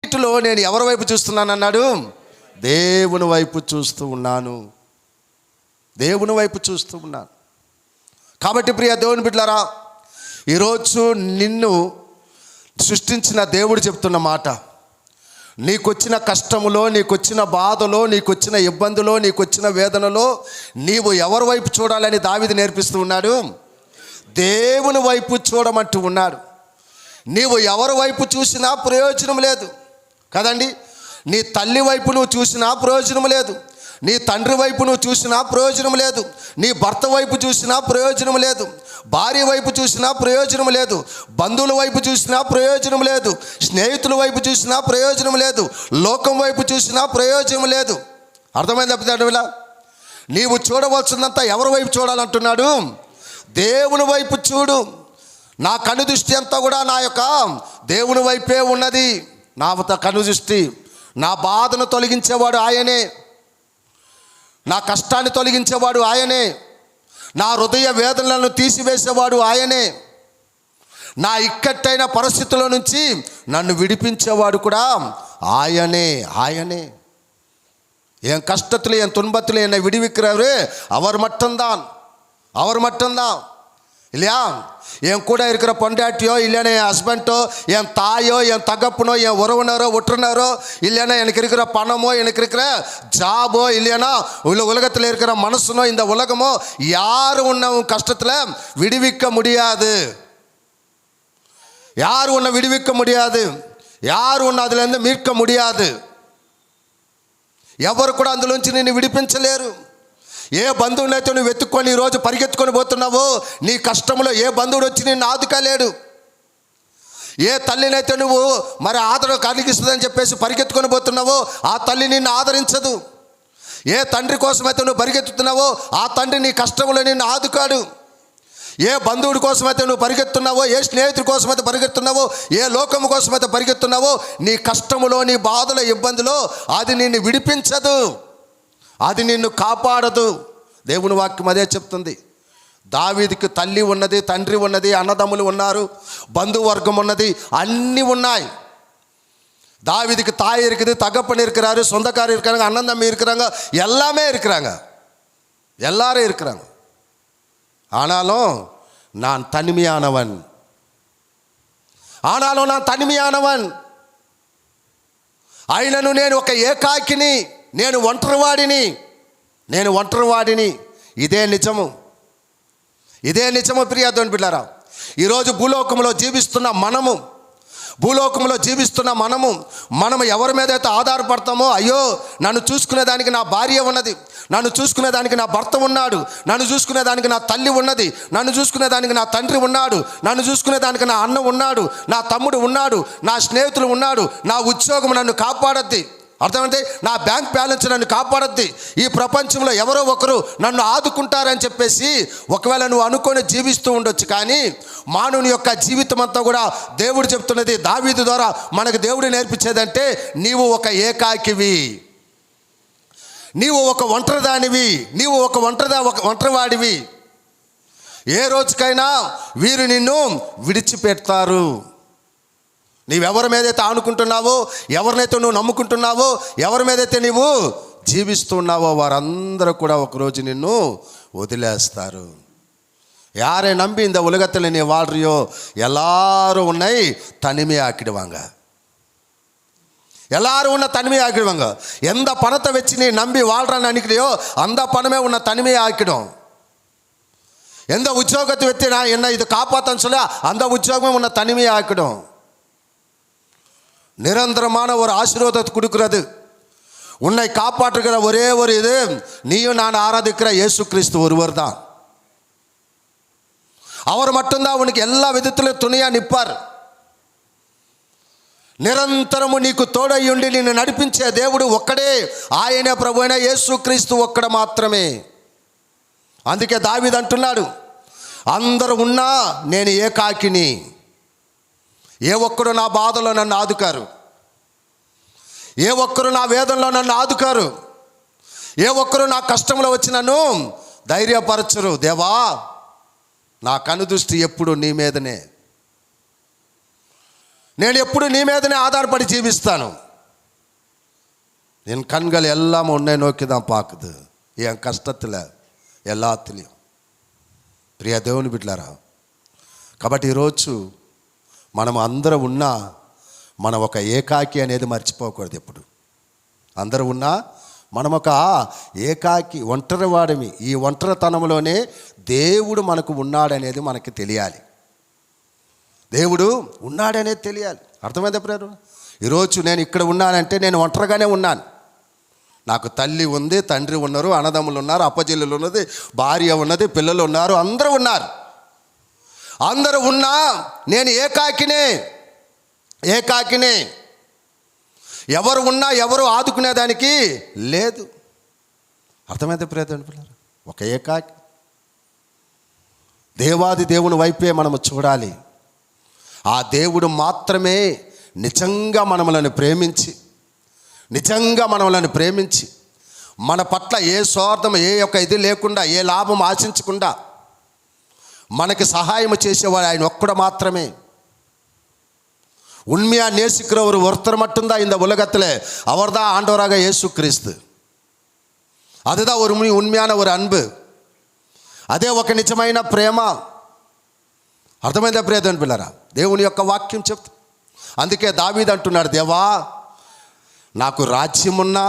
అన్నిటిలో నేను ఎవరి వైపు చూస్తున్నాను అన్నాడు? దేవుని వైపు చూస్తూ ఉన్నాను. దేవుని వైపు చూస్తూ ఉన్నాను. కాబట్టి ప్రియ దేవుని బిడ్డలారా, ఈరోజు నిన్ను సృష్టించిన దేవుడు చెప్తున్న మాట, నీకొచ్చిన కష్టములో, నీకొచ్చిన బాధలో, నీకొచ్చిన ఇబ్బందిలో, నీకొచ్చిన వేదనలో నీవు ఎవరి వైపు చూడాలని దావీదు నేర్పిస్తూ ఉన్నాడు? దేవుని వైపు చూడమంటూ ఉన్నాడు. నీవు ఎవరి వైపు చూసినా ప్రయోజనం లేదు కదండి. నీ తల్లి వైపు నువ్వు చూసినా ప్రయోజనం లేదు, నీ తండ్రి వైపు నువ్వు చూసినా ప్రయోజనం లేదు, నీ భర్త వైపు చూసినా ప్రయోజనం లేదు, భార్య వైపు చూసినా ప్రయోజనం లేదు, బంధువుల వైపు చూసినా ప్రయోజనం లేదు, స్నేహితుల వైపు చూసినా ప్రయోజనం లేదు, లోకం వైపు చూసినా ప్రయోజనం లేదు. అర్థమైంది తప్పిదా? నీవు చూడవలసిందంతా ఎవరి వైపు చూడాలంటున్నాడు? దేవుని వైపు చూడు. నా కను దృష్టి అంతా కూడా నా యొక్క దేవుని వైపే ఉన్నది. నా కను దృష్టి, నా బాధను తొలగించేవాడు ఆయనే, నా కష్టాన్ని తొలగించేవాడు ఆయనే, నా హృదయ వేదనలను తీసివేసేవాడు ఆయనే, నా ఇక్కట్టైన పరిస్థితుల నుంచి నన్ను విడిపించేవాడు కూడా ఆయనే. ఆయనే. என் கஷ்டத்தில் என் துன்பத்தில் என்னை விடுவிக்கிறவரு அவர் மட்டும்தான். அவர் மட்டும்தான் இல்லையா? என் கூட இருக்கிற பொண்டாட்டியோ, இல்லைன்னா என் ஹஸ்பண்டோ, என் தாயோ, என் தகப்பனோ, என் உறவினரோ ஒட்டுனரோ, இல்லைன்னா எனக்கு இருக்கிற பணமோ, எனக்கு இருக்கிற ஜாபோ, இல்லைன்னா உலகத்தில் இருக்கிற மனசுனோ, இந்த உலகமோ யாரும் உன்னை உன் கஷ்டத்தில் விடுவிக்க முடியாது. யாரும் உன்னை விடுவிக்க முடியாது. யாரும் உன்னை அதுலேருந்து மீட்க முடியாது. ఎవరు కూడా అందులోంచి నిన్ను విడిపించలేరు. ఏ బంధువునైతే నువ్వు వెతుక్కొని ఈరోజు పరిగెత్తుకొని పోతున్నావో, నీ కష్టంలో ఏ బంధువుడు వచ్చి నిన్ను ఆదుకోలేడు. ఏ తల్లినైతే నువ్వు మరి ఆదరణ కలిగిస్తుందని చెప్పేసి పరిగెత్తుకొని పోతున్నావో, ఆ తల్లి నిన్ను ఆదరించదు. ఏ తండ్రి కోసమైతే నువ్వు పరిగెత్తుతున్నావో, ఆ తండ్రి నీ కష్టంలో నిన్ను ఆదుకాడు. ఏ బంధువుడి కోసమైతే నువ్వు పరిగెత్తున్నావో, ఏ స్నేహితుడి కోసమైతే పరిగెత్తున్నావో, ఏ లోకము కోసమైతే పరిగెత్తున్నావో, నీ కష్టములో, నీ బాధలో, ఇబ్బందిలో అది నిన్ను విడిపించదు, అది నిన్ను కాపాడదు. దేవుని వాక్యం అదే చెప్తుంది. దావీదుకి తల్లి ఉన్నది, తండ్రి ఉన్నది, అన్నదమ్ములు ఉన్నారు, బంధువర్గం ఉన్నది, అన్నీ ఉన్నాయి. தாவீதுக்கு தாய் இருக்குது, தகப்பன் இருக்கிறாரு, சொந்தக்காரர் இருக்கிறாங்க, அண்ணன் தம்பி இருக்கிறாங்க, எல்லாமே இருக்கிறாங்க, எல்லாரும் இருக்கிறாங்க. ஆனாலும் நான் தனிமையானவன், ఆనాலும் நான் తనిమియానవన్. అయినను నేను ఒక ఏకాకిని, నేను ఒంటరివాడిని. ఇదే నిజము, ఇదే నిజము ప్రియ దేవుని బిడ్డలారా. ఈరోజు భూలోకంలో జీవిస్తున్న మనము ఎవరి మీద అయితే ఆధారపడతామో, అయ్యో నన్ను చూసుకునేదానికి నా భార్య ఉన్నది, నన్ను చూసుకునేదానికి నా భర్త ఉన్నాడు, నన్ను చూసుకునేదానికి నా తల్లి ఉన్నది, నన్ను చూసుకునేదానికి నా తండ్రి ఉన్నాడు, నన్ను చూసుకునేదానికి నా అన్న ఉన్నాడు, నా తమ్ముడు ఉన్నాడు, నా స్నేహితులు ఉన్నాడు, నా ఉద్యోగం నన్ను కాపాడద్ది, అర్థమైంది, నా బ్యాంక్ బ్యాలెన్స్ నన్ను కాపాడద్ది, ఈ ప్రపంచంలో ఎవరో ఒకరు నన్ను ఆదుకుంటారని చెప్పేసి ఒకవేళ నువ్వు అనుకొని జీవిస్తూ ఉండొచ్చు. కానీ మానవుని యొక్క జీవితం అంతా కూడా దేవుడు చెప్తున్నది, దావీదు ద్వారా మనకు దేవుడు నేర్పించేదంటే, నీవు ఒక ఏకాకివి, నీవు ఒక ఒంటరిదానివి, నీవు ఒక ఒంటరివాడివి. ఏ రోజుకైనా వీరు నిన్ను విడిచిపెడతారు. నీవెవరి మీదైతే ఆనుకుంటున్నావో, ఎవరినైతే నువ్వు నమ్ముకుంటున్నావో, ఎవరి మీదైతే నీవు జీవిస్తున్నావో, వారందరూ కూడా ఒకరోజు నిన్ను వదిలేస్తారు. யாரை நம்பி இந்த உலகத்தில் நீ வாழ்றியோ எல்லாரும் உன்னை தனிமையாக்கிடுவாங்க, எல்லாரும் உன்னை தனிமையாக்கிடுவாங்க. எந்த பணத்தை வச்சு நீ நம்பி வாழ்றான்னு நினைக்கிறியோ அந்த பணமே உன்னை தனிமையாக்கிடும். எந்த உத்தியோகத்தை வச்சு நான் என்ன இது காப்பாற்றன்னு சொல்ல அந்த உத்தியோகமே உன்னை தனிமையாக்கிடும். நிரந்தரமான ஒரு ஆசீர்வாதத்தை கொடுக்கிறது, உன்னை காப்பாற்றுகிற ஒரே ஒரு இது, நீயும் நான் ஆராதிக்கிற இயேசு கிறிஸ்து ஒருவர் தான். அவர் மட்டும்தான் உனக்கு எல்லா విధத்திலும் துணையா నిప్పారు. నిరంతరము నీకు తోడై ఉండి నిన్ను నడిపించే దేవుడు ఒక్కడే, ఆయనే ప్రభు అయిన యేసు క్రీస్తు ఒక్కడ మాత్రమే. అందుకే దావీదు అంటున్నాడు, అందరూ ఉన్నా నేను ఏకాకిని, ఏ ఒక్కడు నా బాధలో నన్ను ఆదుకారు, ఏ ఒక్కరు నా వేదనలో నన్ను ఆదుకారు, ఏ ఒక్కరు నా కష్టంలో వచ్చి నన్ను ధైర్యపరచరు. దేవా నా కను దృష్టి ఎప్పుడు నీ మీదనే, నేను ఎప్పుడు నీ మీదనే ఆధారపడి జీవిస్తాను. என் கண்கள் எல்லாம் உன்னை நோக்கி தான் பார்க்குது. என் కష్టத்தில் எல்லாத்துலேயும். ప్రియ దేవుని బిడ్డలారా, కాబట్టి ఈరోజు మనం అందరం ఉన్నా మనం ఒక ఏకాకి అనేది మర్చిపోకూడదు. ఎప్పుడు అందరూ ఉన్నా మనం ఒక ఏకాకి, ఒంటరి వాడిమి. ఈ ఒంటరితనంలోనే దేవుడు మనకు ఉన్నాడనేది మనకి తెలియాలి. దేవుడు ఉన్నాడనేది తెలియాలి. అర్థమైందా ప్రియులారా? ఈరోజు నేను ఇక్కడ ఉన్నానంటే నేను ఒంటరిగానే ఉన్నాను. నాకు తల్లి ఉంది, తండ్రి ఉన్నారు, అన్నదమ్ములు ఉన్నారు, అప్పచెల్లెలు ఉన్నది, భార్య ఉన్నది, పిల్లలు ఉన్నారు, అందరూ ఉన్నారు. అందరూ ఉన్నా నేను ఏకాకినే. ఎవరు ఉన్నా ఎవరు ఆదుకునేదానికి లేదు. అర్థమైతే ప్రయత్నం పిల్లలు, ఒక ఏకాకి. దేవాది దేవుని వైపే మనము చూడాలి. ఆ దేవుడు మాత్రమే నిజంగా మనలను ప్రేమించి మన పట్ల ఏ స్వార్థం, ఏ యొక్క ఇది లేకుండా, ఏ లాభం ఆశించకుండా మనకి సహాయం చేసేవాడు ఆయన ఒక్కడు మాత్రమే. உண்மையா நேசிக்கிறவர் ஒருத்தர் மட்டும்தான் இந்த உலகத்தில். அவர் தான் ஆண்டவராக இயேசு கிறிஸ்து. அதுதான் ஒரு உண்மையான ஒரு అன்பు. అదే ఒక నిజమైన ప్రేమ. అర్థమైందా ప్రియమైన పిల్లరా? దేవుని యొక్క వాక్యం చెప్తా. అందుకే దావీదు అంటున్నాడు, దేవా నాకు రాజ్యం ఉన్నా,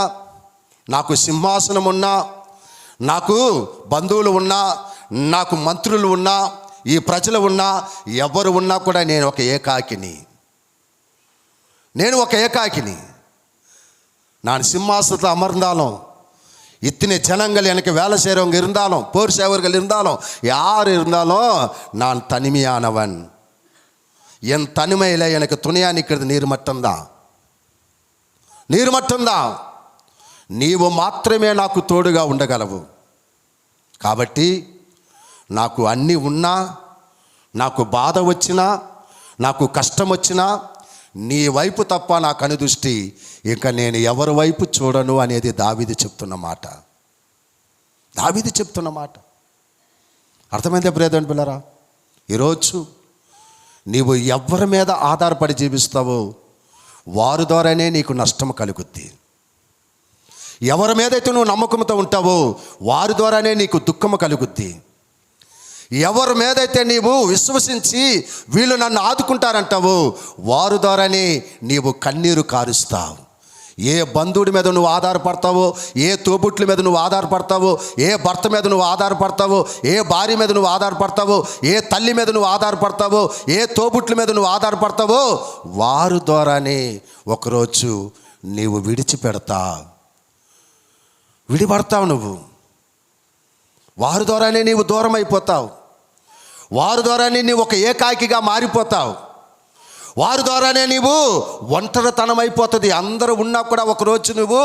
నాకు సింహాసనం ఉన్నా, నాకు బంధువులు ఉన్నా, నాకు మంత్రులు ఉన్నా, ఈ ప్రజలు ఉన్నా, ఎవరు ఉన్నా కూడా నేను ఒక ఏకాకిని. நான் சிம்மாசனத்தில் அமர்ந்தாலும், இத்தனை ஜனங்கள் எனக்கு வேலை செய்கிறவங்க இருந்தாலும், போர் சேவர்கள் இருந்தாலும், யார் இருந்தாலும் நான் தனிமையானவன். என் தனிமையில் எனக்கு துணையாக நிற்கிறது நீர் மட்டும்தான். నీవు మాత్రమే నాకు తోడుగా ఉండగలవు. కాబట్టి నాకు అన్నీ ఉన్నా, నాకు బాధ వచ్చినా, నాకు కష్టం వచ్చినా నీ వైపు తప్ప నా కనుదృష్టి ఇక నేను ఎవరి వైపు చూడను అనేది దావీదు చెప్తున్న మాట. అర్థమైందే ప్రియమైన పిల్లరా? ఈరోజు నీవు ఎవరి మీద ఆధారపడి జీవిస్తావో వారి ద్వారానే నీకు నష్టం కలుగుద్ది. ఎవరి మీదైతే నువ్వు నమ్మకంతో ఉంటావో వారి ద్వారానే నీకు దుఃఖము కలుగుద్ది. ఎవరి మీదైతే నీవు విశ్వసించి వీళ్ళు నన్ను ఆదుకుంటారంటావో వారి ద్వారానే నీవు కన్నీరు కారుస్తావు. ఏ బంధువుడి మీద నువ్వు ఆధారపడతావో, ఏ తోబుట్ల మీద నువ్వు ఆధారపడతావో, ఏ భర్త మీద నువ్వు ఆధారపడతావో, ఏ భార్య మీద నువ్వు ఆధారపడతావో, ఏ తల్లి మీద నువ్వు ఆధారపడతావో, ఏ తోబుట్ల మీద నువ్వు ఆధారపడతావో వారి ద్వారానే ఒకరోజు నీవు విడిపడతావు. నువ్వు వారి ద్వారానే నీవు దూరం అయిపోతావు. వారి ద్వారానే నీవు ఒక ఏకాకిగా మారిపోతావు. వారి ద్వారానే నీవు ఒంటరితనం అయిపోతుంది. అందరూ ఉన్నా కూడా ఒకరోజు నువ్వు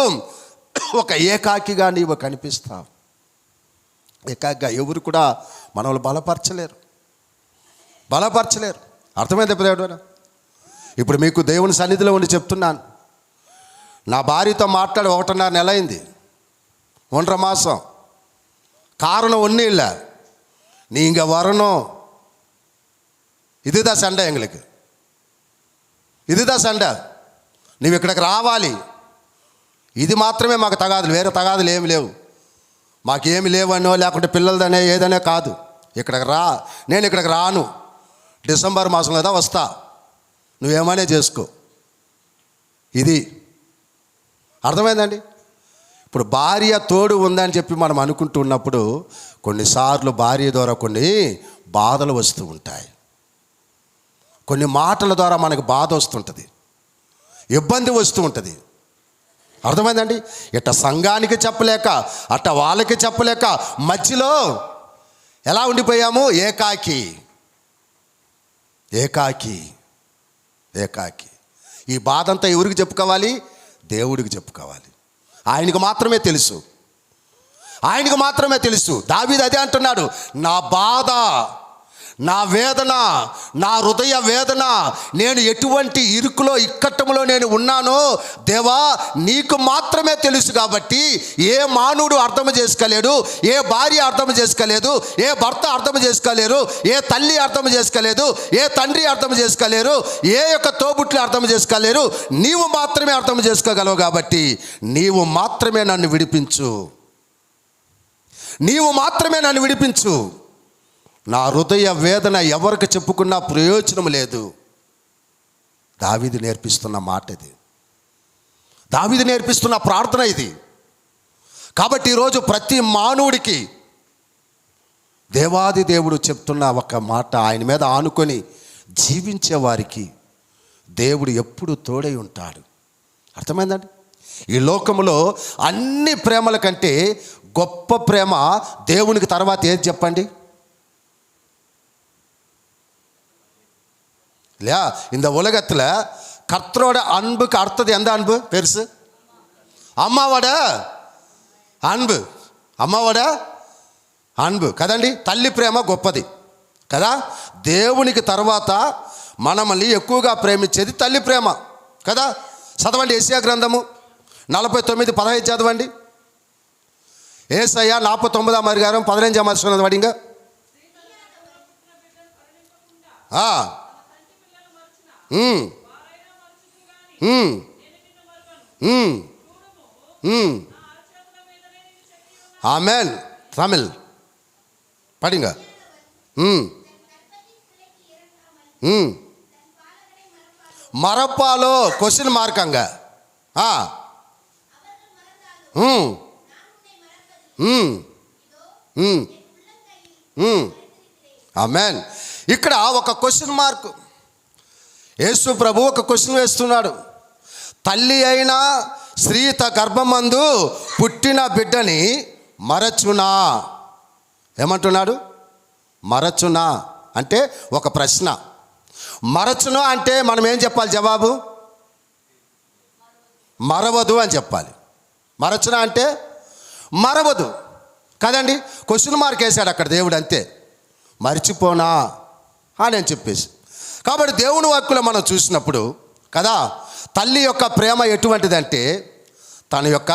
ఒక ఏకాకిగా నీవు కనిపిస్తావు. ఏకాకిగా ఎవరు కూడా మనల్ని బలపరచలేరు. అర్థమైంది ప్రియమైన? ఇప్పుడు మీకు దేవుని సన్నిధిలో ఉండి చెప్తున్నాను, నా భార్యతో మాట్లాడి 1.5 నెల అయింది, 1.5 மாதம். காரணம் ஒன்றும் இல்லை, நீங்கள் வரணும். இதுதான் சண்டை எங்களுக்கு, నువ్వు ఇక్కడికి రావాలి. ఇది మాత్రమే మాకు తగాదులు, వేరే తగాదులు ఏమి లేవు. మాకేమి లేవనో లేకుంటే పిల్లలదనే ఏదనే కాదు. ఇక్కడికి రా, నేను ఇక్కడికి రాను. డిసెంబర్ మాసంలో కదా వస్తా, నువ్వేమనే చేసుకో. ఇది అర్థమైందండి? ఇప్పుడు భార్య తోడు ఉందని చెప్పి మనం అనుకుంటూ ఉన్నప్పుడు కొన్నిసార్లు భార్య ద్వారా కొన్ని బాధలు వస్తూ ఉంటాయి. కొన్ని మాటల ద్వారా మనకు బాధ వస్తుంటుంది, ఇబ్బంది వస్తూ ఉంటుంది. అర్థమైందండి? ఇట్ట సంఘానికి చెప్పలేక, అట్ట వాళ్ళకి చెప్పలేక మధ్యలో ఎలా ఉండిపోయాము? ఏకాకి. ఈ బాధ అంతా ఎవరికి చెప్పుకోవాలి? దేవుడికి చెప్పుకోవాలి. ఆయనకు మాత్రమే తెలుసు. దావీదు అదే అంటున్నాడు, నా బాధ, నా వేదన, నా హృదయ వేదన, నేను ఎటువంటి ఇరుకులో ఇక్కట్టంలో నేను ఉన్నానో దేవా నీకు మాత్రమే తెలుసు. కాబట్టి ఏ మానవుడు అర్థం చేసుకోలేడు, ఏ భార్య అర్థం చేసుకోలేదు, ఏ భర్త అర్థం చేసుకోలేరు, ఏ తల్లి అర్థం చేసుకోలేదు, ఏ తండ్రి అర్థం చేసుకోలేరు, ఏ యొక్క తోబుట్లు అర్థం చేసుకోలేరు. నీవు మాత్రమే అర్థం చేసుకోగలవు. కాబట్టి నీవు మాత్రమే నన్ను విడిపించు, నీవు మాత్రమే నన్ను విడిపించు. నా హృదయ వేదన ఎవరికి చెప్పుకున్నా ప్రయోజనం లేదు. దావీదు నేర్పిస్తున్న మాట ఇది, దావీదు నేర్పిస్తున్న ప్రార్థన ఇది. కాబట్టి ఈరోజు ప్రతి మానవుడికి దేవాది దేవుడు చెప్తున్న ఒక మాట, ఆయన మీద ఆనుకొని జీవించే వారికి దేవుడు ఎప్పుడు తోడై ఉంటాడు. అర్థమైందండి? ఈ లోకంలో అన్ని ప్రేమల కంటే గొప్ప ప్రేమ దేవునికి తర్వాత ఏది చెప్పండి? இல்லையா? இந்த உலகத்தில் கர்த்தரோட அன்புக்கு அடுத்தது எந்த அன்பு பெருசு? అమ్మవాడ అన్బు, అమ్మవాడ అన్బు కదండి. తల్లి ప్రేమ గొప్పది కదా. దేవునికి తర్వాత మనల్ని ఎక్కువగా ప్రేమించేది తల్లి ప్రేమ కదా. చదవండి యెషయా గ్రంథము 49:15 చదవండి. యేసయ్య 49వ అధికారం 15వ వచనం చదవండి. ఇంకా ఆమెన్. తమిళ్ படிங்க. மறப்பாலோ கொஸ்டின் மார்க் அங்க. ఆమెన్. ఇక్కడ ఒక క్వశ్చన్ మార్క్. యేసు ప్రభు ఒక క్వశ్చన్ వేస్తున్నాడు. తల్లి అయిన స్త్రీ గర్భమందు పుట్టిన బిడ్డని మరచునా? ఏమంటున్నాడు? మరచునా అంటే ఒక ప్రశ్న. మరచునా అంటే మనం ఏం చెప్పాలి? జవాబు మరవదు అని చెప్పాలి. మరచునా అంటే మరవదు కదండి. క్వశ్చన్ మార్క్ వేశాడు అక్కడ దేవుడు, అంతే. మర్చిపోనా అని అని చెప్పేసి. కాబట్టి దేవుని వాక్కులో మనం చూసినప్పుడు కదా, తల్లి యొక్క ప్రేమ ఎటువంటిదంటే తన యొక్క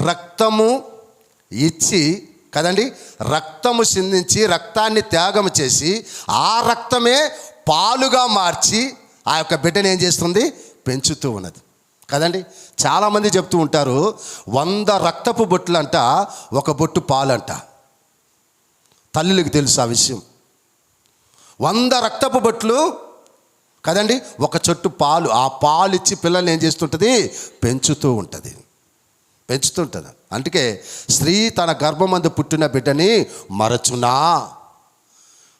రక్తము ఇచ్చి కదండి, రక్తము సిందించి రక్తాన్ని త్యాగం చేసి ఆ రక్తమే పాలుగా మార్చి ఆ యొక్క బిడ్డను ఏం చేస్తుంది? పెంచుతూ ఉన్నది కదండి. చాలామంది చెప్తూ ఉంటారు 100 రక్తపు బొట్లు అంట, ఒక బొట్టు పాలంట. తల్లులకు తెలుసు ఆ విషయం. 100 రక్తపు బొట్లు కదండి, ఒక చుట్టు పాలు. ఆ పాలు ఇచ్చి పిల్లల్ని ఏం చేస్తుంటుంది? పెంచుతూ ఉంటుంది. అందుకే స్త్రీ తన గర్భమందు పుట్టిన బిడ్డని మరచునా?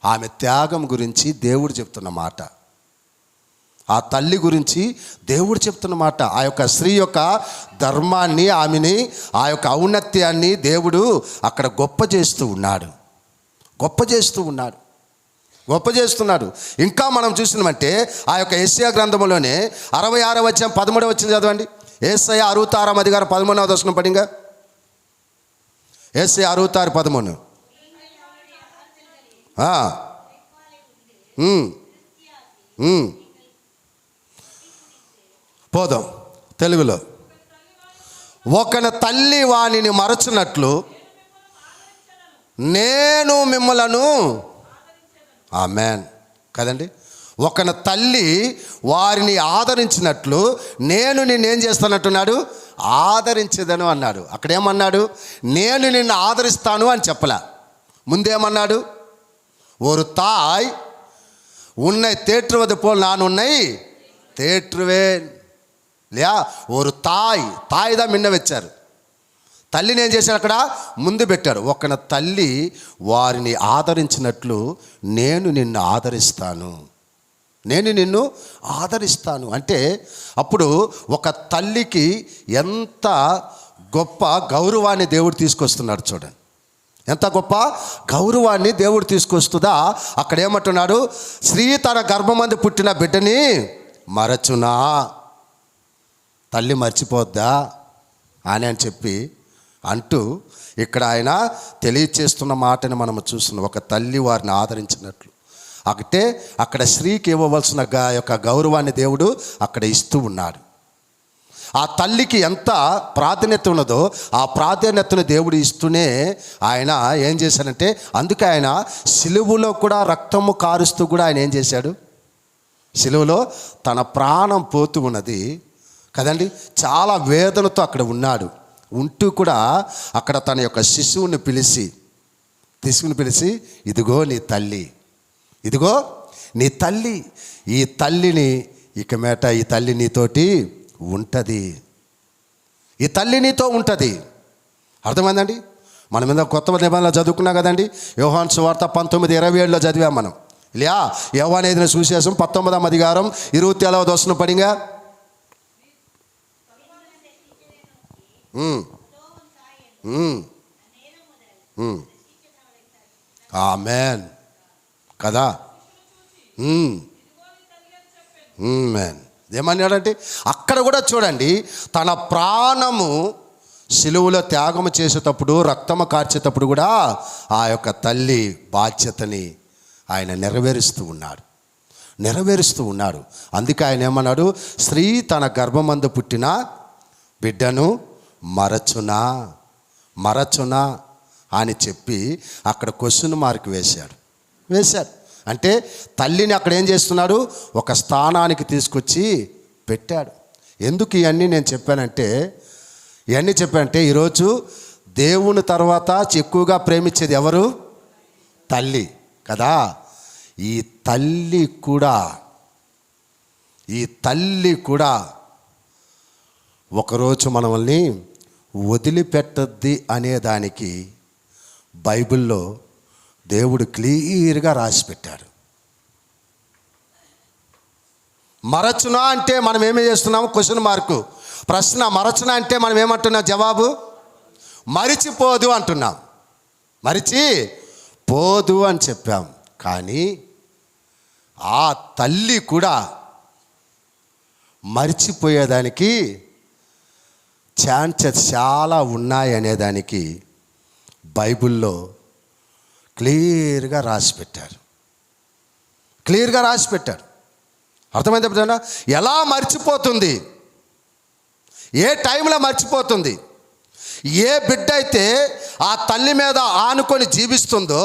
ఆమె త్యాగం గురించి దేవుడు చెప్తున్న మాట, ఆ తల్లి గురించి దేవుడు చెప్తున్న మాట. ఆ యొక్క స్త్రీ యొక్క ధర్మాన్ని, ఆమెని, ఆ యొక్క ఔన్నత్యాన్ని దేవుడు అక్కడ గొప్ప చేస్తున్నాడు. ఇంకా మనం చూసినామంటే ఆ యొక్క యెషయా గ్రంథంలోనే 66వ అధ్యాయం 13వ వచనం చదవండి. యేసయ్య 66వ అధికారం 13వ వచనం పడింగా. యేసయ్య 66:13. పోదాం తెలుగులో. ఒకన తల్లి వానిని మరచునట్లు నేను మిమ్మలను. ఆమెన్ కదండి. ఒకన తల్లి వారిని ఆదరించినట్లు నేను నిన్నేం చేస్తానంటున్నాడు? ఆదరించదను అన్నాడు. అక్కడేమన్నాడు? నేను నిన్ను ఆదరిస్తాను అని చెప్పలా. ముందేమన్నాడు? ஒரு தாய் உன்னை தேற்றுவது போல் நான் உன்னை தேற்றுவேன். இல்லையா? ஒரு తాయి దా మిన్న వచ్చారు. తల్లిని ఏం చేశాడు? అక్కడ ముందు పెట్టాడు. ఒకన తల్లి వారిని ఆదరించినట్లు నేను నిన్ను ఆదరిస్తాను అంటే అప్పుడు ఒక తల్లికి ఎంత గొప్ప గౌరవాన్ని దేవుడు తీసుకొస్తున్నాడు చూడండి. ఎంత గొప్ప గౌరవాన్ని దేవుడు తీసుకొస్తుందా. అక్కడ ఏమంటున్నాడు? స్త్రీ తన గర్భమందు పుట్టిన బిడ్డని మరచునా? తల్లి మర్చిపోద్దా అని చెప్పి అంటూ ఇక్కడ ఆయన తెలియచేస్తున్న మాటని మనం చూస్తున్నాం. ఒక తల్లి వారిని ఆదరించినట్లు అంటే అక్కడ స్త్రీకి ఇవ్వవలసిన యొక్క గౌరవాన్ని దేవుడు అక్కడ ఇస్తూ ఉన్నాడు. ఆ తల్లికి ఎంత ప్రాధాన్యత ఉన్నదో ఆ ప్రాధాన్యతను దేవుడు ఇస్తూనే ఆయన ఏం చేశాడంటే, అందుకే ఆయన సిలువలో కూడా రక్తము కారుస్తూ కూడా ఆయన ఏం చేశాడు, సిలువలో తన ప్రాణం పోతూ ఉన్నది కదండి, చాలా వేదనతో అక్కడ ఉన్నాడు. ఉంటూ కూడా అక్కడ తన యొక్క శిశువుని పిలిచి ఇదిగో నీ తల్లి, ఇదిగో నీ తల్లి, ఈ తల్లిని ఇక మేట ఈ తల్లి నీతోటి ఉంటుంది, ఈ తల్లి నీతో ఉంటుంది. అర్థమైందండి? మనం మీద కొత్త నిబంధనలు చదువుకున్నాం కదండి. యోహాను సువార్త 19:27 చదివాం మనం. இல்லையா? யோவான் எழுதின சுவிசேஷம் 19ஆம் அதிகாரம் 27வது வசனம் படிங்க. ఆమెన్ కదా. ఏమన్నాడంటే అక్కడ కూడా చూడండి, తన ప్రాణము సిలువలో త్యాగము చేసేటప్పుడు, రక్తము కార్చేటప్పుడు కూడా ఆ యొక్క తల్లి బాధ్యతని ఆయన నెరవేరుస్తూ ఉన్నాడు. అందుకే ఆయన ఏమన్నాడు, స్త్రీ తన గర్భమందు పుట్టిన బిడ్డను మరచునా అని చెప్పి అక్కడ క్వశ్చన్ మార్క్ వేశాడు. అంటే తల్లిని అక్కడ ఏం చేస్తున్నాడు, ఒక స్థానానికి తీసుకొచ్చి పెట్టాడు. ఎందుకు ఇవన్నీ నేను చెప్పానంటే, ఈరోజు దేవుని తర్వాత ఎక్కువగా ప్రేమించేది ఎవరు? తల్లి కదా. ఈ తల్లి కూడా ఒకరోజు మనల్ని వదిలిపెట్టద్ది అనేదానికి బైబిల్లో దేవుడు క్లియర్గా రాసి పెట్టాడు. మరచునా అంటే మనం ఏమి చేస్తున్నాము, క్వశ్చన్ మార్కు ప్రశ్న. మరచునా అంటే మనం ఏమంటున్నాం, జవాబు మరిచిపోదు అంటున్నాం. మరిచిపోదు అని చెప్పాం. కానీ ఆ తల్లి కూడా మరిచిపోయేదానికి ఛాన్సెస్ చాలా ఉన్నాయి అనేదానికి బైబిల్లో క్లియర్గా రాసి పెట్టారు. అర్థమైంది ఎప్పుడైనా? ఎలా మర్చిపోతుంది, ఏ టైంలో మర్చిపోతుంది. ఏ బిడ్డ అయితే ఆ తల్లి మీద ఆనుకొని జీవిస్తుందో,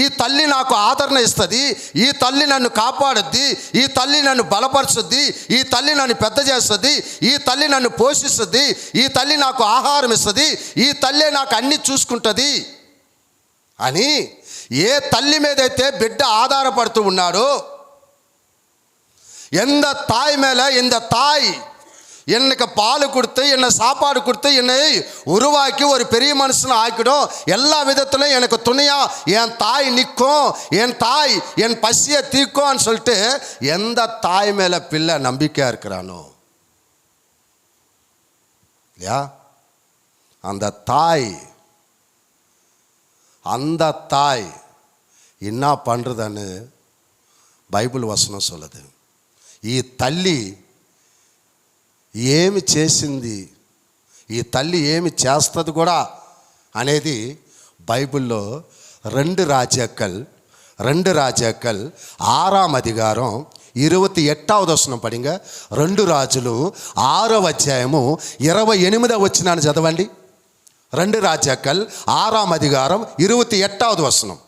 ఈ తల్లి నాకు ఆదరణ ఇస్తుంది, ఈ తల్లి నన్ను కాపాడుద్ది, ఈ తల్లి నన్ను బలపరుస్తుంది, ఈ తల్లి నన్ను పెద్ద చేస్తుంది, ఈ తల్లి నన్ను పోషిస్తుంది, ఈ తల్లి నాకు ఆహారం ఇస్తుంది, ఈ తల్లి నాకు అన్ని చూసుకుంటుంది అని ఏ తల్లి మీద అయితే బిడ్డ ఆధారపడుతూ ఉన్నాడో, எந்த தாய் மேலே இந்த தாய் எனக்கு பால் கொடுத்து என்னை சாப்பாடு கொடுத்து என்னை உருவாக்கி ஒரு பெரிய மனுஷனை ஆக்கிடும், எல்லா விதத்திலும் எனக்கு துணையாக என் தாய் நிற்கும், என் தாய் என் பசியை தீர்க்கும்னு சொல்லிட்டு எந்த தாய் மேலே பிள்ளை நம்பிக்கையாக இருக்கிறானோ இல்லையா, அந்த தாய் என்ன பண்ணுறதுன்னு బైబిల్ వచనం சொல்லுது. ఈ తల్లి ఏమి చేసింది, ఈ తల్లి ఏమి చేస్తుంది కూడా అనేది బైబిల్లో 2 రాజాకల్ 6ఆం అధికారం 28వ వచనం పడింగ. 2 రాజులు 6వ అధ్యాయము 28వ వచనాన్ని చదవండి. 2 రాజాకల్ 6ఆం అధికారం 28వ వచనం.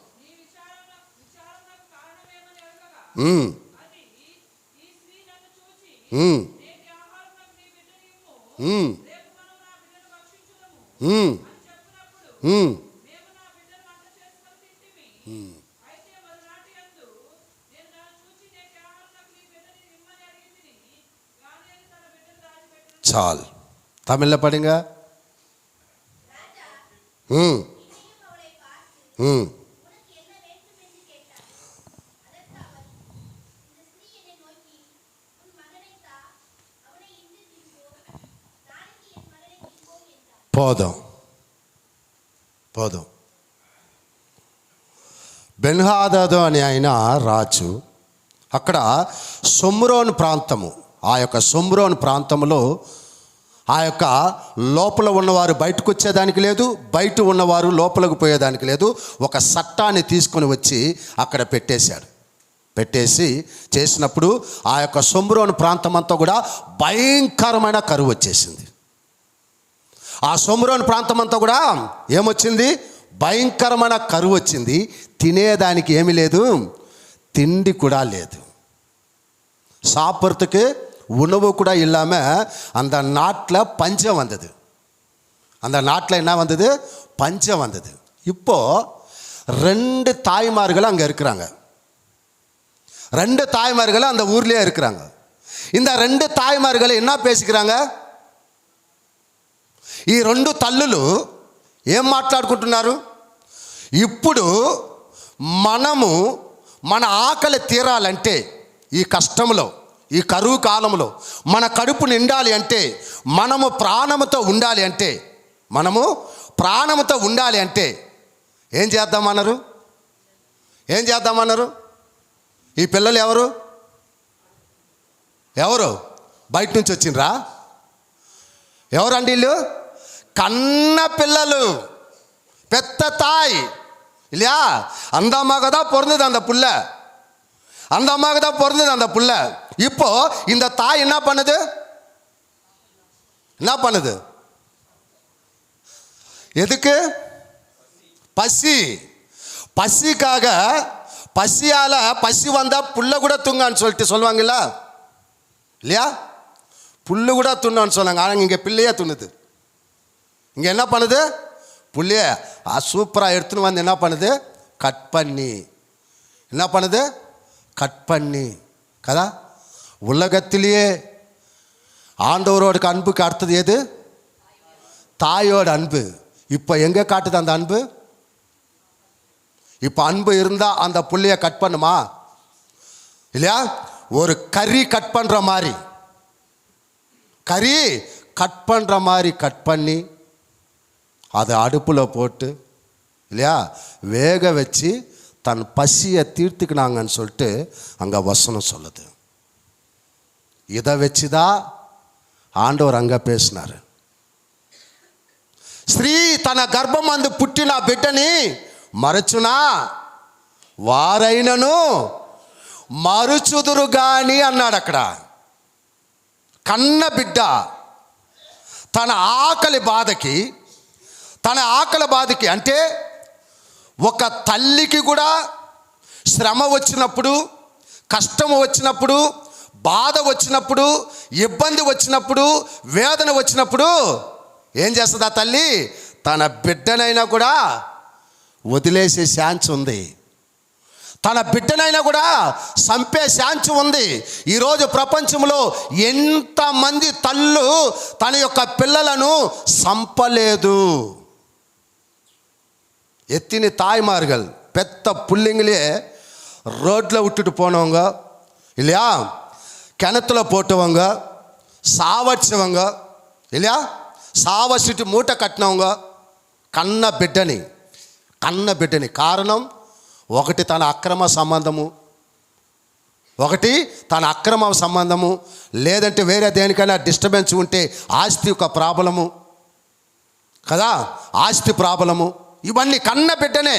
చాలు, తమిళ్లో పడింగ. పోదాం. బెన్హాదదు అని ఆయన రాజు అక్కడ షోమ్రోను ప్రాంతము, ఆ యొక్క షోమ్రోను ప్రాంతంలో ఆ యొక్క లోపల ఉన్నవారు బయటకు వచ్చేదానికి లేదు, బయట ఉన్నవారు లోపలికి పోయేదానికి లేదు. ఒక చట్టాన్ని తీసుకొని వచ్చి అక్కడ పెట్టేశాడు. పెట్టేసి చేసినప్పుడు ఆ యొక్క షోమ్రోను ప్రాంతం అంతా కూడా భయంకరమైన కరువు వచ్చేసింది. ఆ షోమ్రోను ప్రాంతం అంతా కూడా ఏమొచ్చింది? భయంకరమైన కరువు వచ్చింది. తినేదానికి ఏమీ లేదు, తిండి కూడా లేదు. சாப்பிட்றதுக்கு உணவு கூட இல்லாமல் அந்த நாட்டில் பஞ்சம் வந்தது. அந்த நாட்டில் என்ன வந்தது? பஞ்சம் வந்தது. இப்போது 2 தாய்மார்கள் அங்கே இருக்கிறாங்க. 2 தாய்மார்கள் அந்த ஊர்லேயே இருக்கிறாங்க. இந்த 2 தாய்மார்கள் என்ன பேசிக்கிறாங்க? ఈ 2 తల్లులు ఏం మాట్లాడుకుంటున్నారు? ఇప్పుడు మనము మన ఆకలి తీరాలంటే, ఈ కష్టంలో, ఈ కరువు కాలంలో మన కడుపు నిండాలి అంటే, మనము ప్రాణముతో ఉండాలి అంటే, ఏం చేద్దామన్నారు? ఈ పిల్లలు ఎవరు బయట నుంచి వచ్చిండ్రా? ఎవరండి వీళ్ళు? కన్న పిల్లలు. పెద్ద తాయి இல்லையா? அந்த அம்மாவுக்கு தான் பிறந்தது அந்த புள்ள. இப்போ இந்த தாய் என்ன பண்ணுது? எதுக்கு? பசிக்காக. பசியால் பசி வந்தால் புள்ள கூட தூங்கான்னு சொல்லுவாங்கல்ல இல்லையா? புல்லு கூட துண்ணான்னு சொன்னாங்க. ஆனால் இங்கே பிள்ளையே துண்ணுது. இங்கே என்ன பண்ணுது? புள்ளைய சூப்பராக எடுத்துன்னு வந்து என்ன பண்ணுது? கட் பண்ணி కదా. உலகத்திலேயே ஆண்டவரோட அன்புக்கு அடுத்தது எது? தாயோட அன்பு. இப்போ எங்கே காட்டுது அந்த அன்பு? இப்போ அன்பு இருந்தால் அந்த புள்ளைய கட் பண்ணுமா? இல்லையா? ஒரு கறி கட் பண்ணுற மாதிரி கட் பண்ணி அதை அடுப்பில் போட்டு இல்லையா வேக வச்சு தன் பசியை தீர்த்துக்கினாங்கன்னு சொல்லிட்டு அங்கே வசனம் சொல்லுது. இதை வச்சு தான் ஆண்டவர் அங்கே பேசினார். స్త్రీ తన గర్భమందు పుట్టిన బిడ్డని మరచునా వారైనను మరుచుదురు గాని అన్నాడు. అక్కడ కన్న బిడ్డ తన ఆకలి బాధకి అంటే ఒక తల్లికి కూడా శ్రమ వచ్చినప్పుడు, కష్టం వచ్చినప్పుడు, బాధ వచ్చినప్పుడు, ఇబ్బంది వచ్చినప్పుడు, వేదన వచ్చినప్పుడు ఏం చేస్తుంది ఆ తల్లి? తన బిడ్డనైనా కూడా వదిలేసే ఛాన్స్ ఉంది. తన బిడ్డనైనా కూడా చంపే ఛాన్స్ ఉంది. ఈరోజు ప్రపంచంలో ఎంతమంది తల్లు తన యొక్క పిల్లలను చంపలేదు. எத்தினி தாய்மார்கள் பெத்த பிள்ளைங்களே ரோட்டில் விட்டுட்டு போனவங்க இல்லையா, கிணத்துல போட்டவங்க, சாவடிச்சவங்க இல்லையா, సావసిటి మూట కట్టినవங்க, కన్న బిడ్డని కారణం ఒకటి తన అక్రమ సంబంధము, లేదంటే వేరే దేనికైనా డిస్టర్బెన్స్ ఉంటే ఆస్తి ఒక ప్రాబ్లము కదా, ఆస్తి ప్రాబ్లము. ఇవన్నీ కన్న బిడ్డనే.